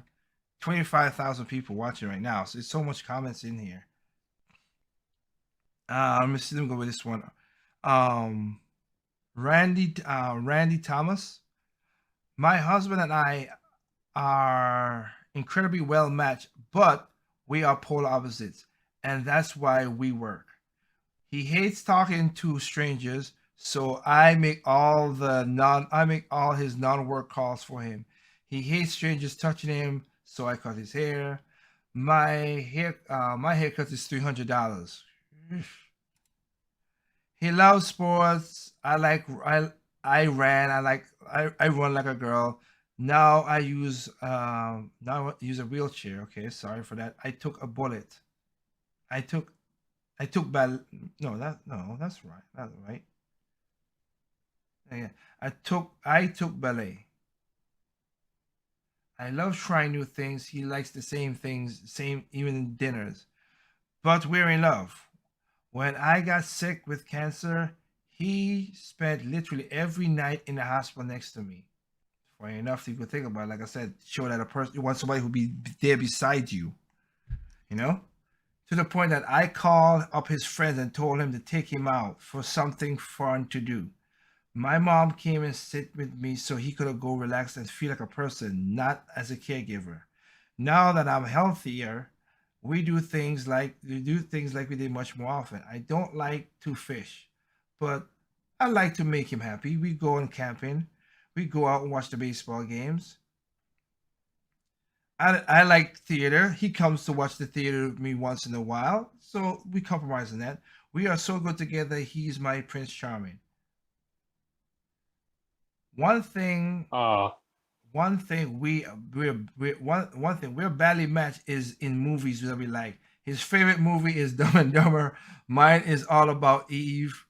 25,000 people watching right now. So there's so much comments in here. Let me see. Let me go with this one. Randy Thomas. My husband and I are incredibly well matched, but We are polar opposites, and that's why we work. He hates talking to strangers, so I make all his non-work calls for him. He hates strangers touching him, so I cut his hair. My haircut is $300. He loves sports. I run like a girl. Now I use a wheelchair. Okay, sorry for that. I took a bullet. I took that's right. That's right. Yeah, I took ballet. I love trying new things. He likes the same things, same even in dinners. But we're in love. When I got sick with cancer, he spent literally every night in the hospital next to me. Funny enough, you could think about it, like I said, show that a person, you want somebody who be there beside you, you know? To the point that I called up his friends and told him to take him out for something fun to do. My mom came and sit with me so he could go relax and feel like a person, not as a caregiver. Now that I'm healthier, we do things like we did much more often. I don't like to fish, but I like to make him happy. We go on camping. We go out and watch the baseball games. I like theater. He comes to watch the theater with me once in a while, so we compromise on that. We are so good together. He's my Prince Charming. One thing we're badly matched is in movies that we like. His favorite movie is Dumb and Dumber. Mine is All About Eve.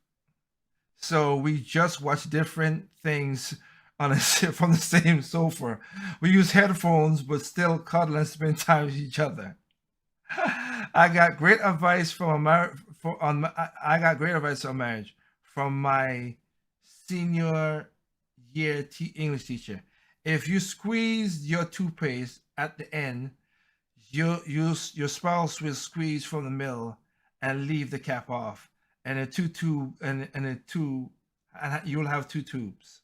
So we just watch different things from the same sofa. We use headphones, but still cuddle and spend time with each other. I got great advice on marriage from my senior year English teacher. If you squeeze your toothpaste at the end, your spouse will squeeze from the middle and leave the cap off, and you'll have two tubes.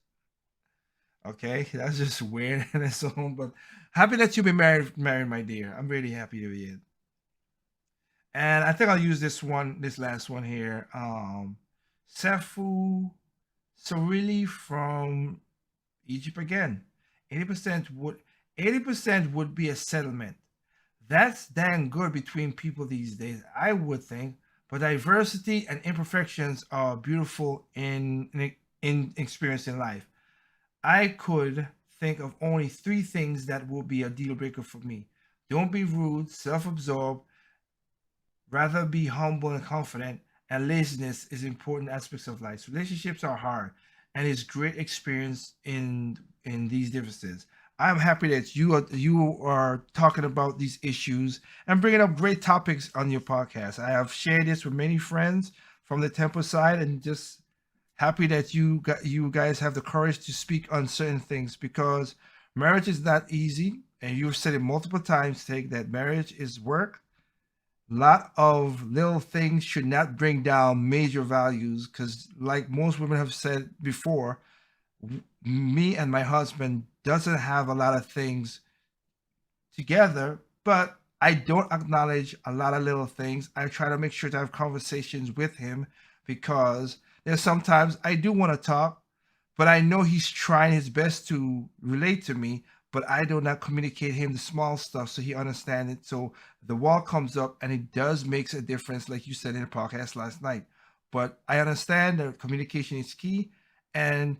Okay, that's just weird in its own, but happy that you've been married, my dear. I'm really happy to be. And I think I'll use this last one here. Sefu Sarili from Egypt again. 80% would be a settlement. That's dang good between people these days, I would think. But diversity and imperfections are beautiful in experience in life. I could think of only 3 things that will be a deal breaker for me. Don't be rude, self-absorbed, rather be humble and confident, and laziness is important aspects of life. Relationships are hard, and it's great experience in these differences. I'm happy that you are talking about these issues and bringing up great topics on your podcast. I have shared this with many friends from the Temple side, and just happy that you guys have the courage to speak on certain things, because marriage is not easy, and you've said it multiple times, Take, that marriage is work. A lot of little things should not bring down major values, because like most women have said before, me and my husband doesn't have a lot of things together, but I don't acknowledge a lot of little things. I try to make sure to have conversations with him, because there's sometimes I do want to talk, but I know he's trying his best to relate to me, but I do not communicate him the small stuff so he understands it. So the wall comes up, and it does makes a difference, like you said in the podcast last night. But I understand that communication is key, and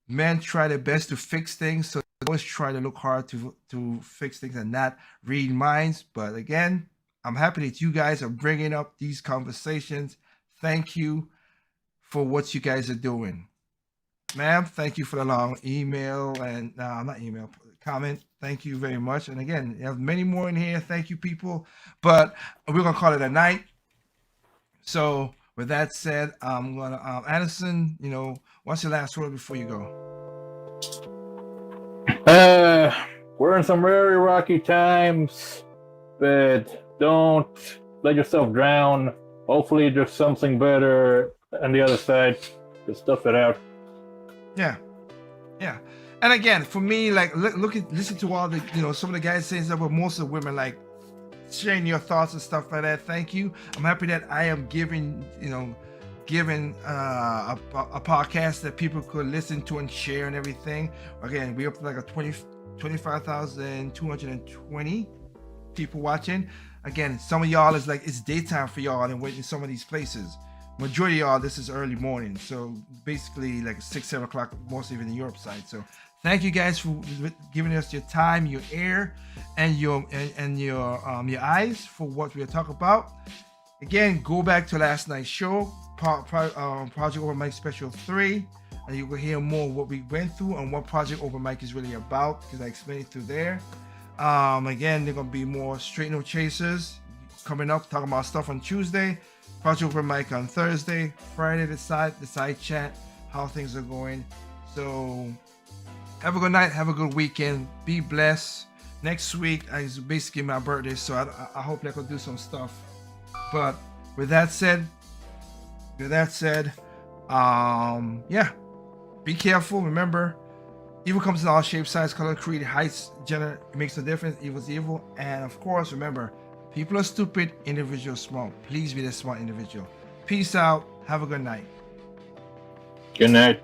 men try their best to fix things. So they always try to look hard to fix things and not read minds. But again, I'm happy that you guys are bringing up these conversations. Thank you for what you guys are doing. Ma'am, thank you for the long email and comment. Thank you very much. And again, you have many more in here. Thank you, people. But we're going to call it a night. So with that said, I'm going to, Anderson, what's your last word before you go? We're in some very rocky times, but don't let yourself drown. Hopefully there's something better on the other side. Just stuff it out. Yeah. And again, for me, like listen to all the some of the guys saying stuff, but most of the women, like, sharing your thoughts and stuff like that. Thank you. I'm happy that I am giving a podcast that people could listen to and share and everything. Again, we're up to like a 25,220 people watching. Again, some of y'all is like it's daytime for y'all and waiting in some of these places. Majority of y'all, this is early morning, so basically like 6-7 o'clock, most even the Europe side. So thank you guys for giving us your time, your ear, and your eyes for what we're talking about. Again, go back to last night's show, Project Over Mike Special 3, and you will hear more what we went through and what Project Over Mike is really about, because I explained it through there. Again, there gonna be more Straight No Chasers coming up, talking about stuff on Tuesday. Project Over Mike on Thursday. Friday, the side chat, how things are going. So have a good night, have a good weekend, be blessed. Next week is basically my birthday, so I hope I could do some stuff. But with that said, yeah, be careful. Remember, evil comes in all shapes, size, color, creed, heights, gender. It makes no difference. Evil's evil. And of course, remember, people are stupid, individuals smart. Please be the smart individual. Peace out. Have a good night. Good night.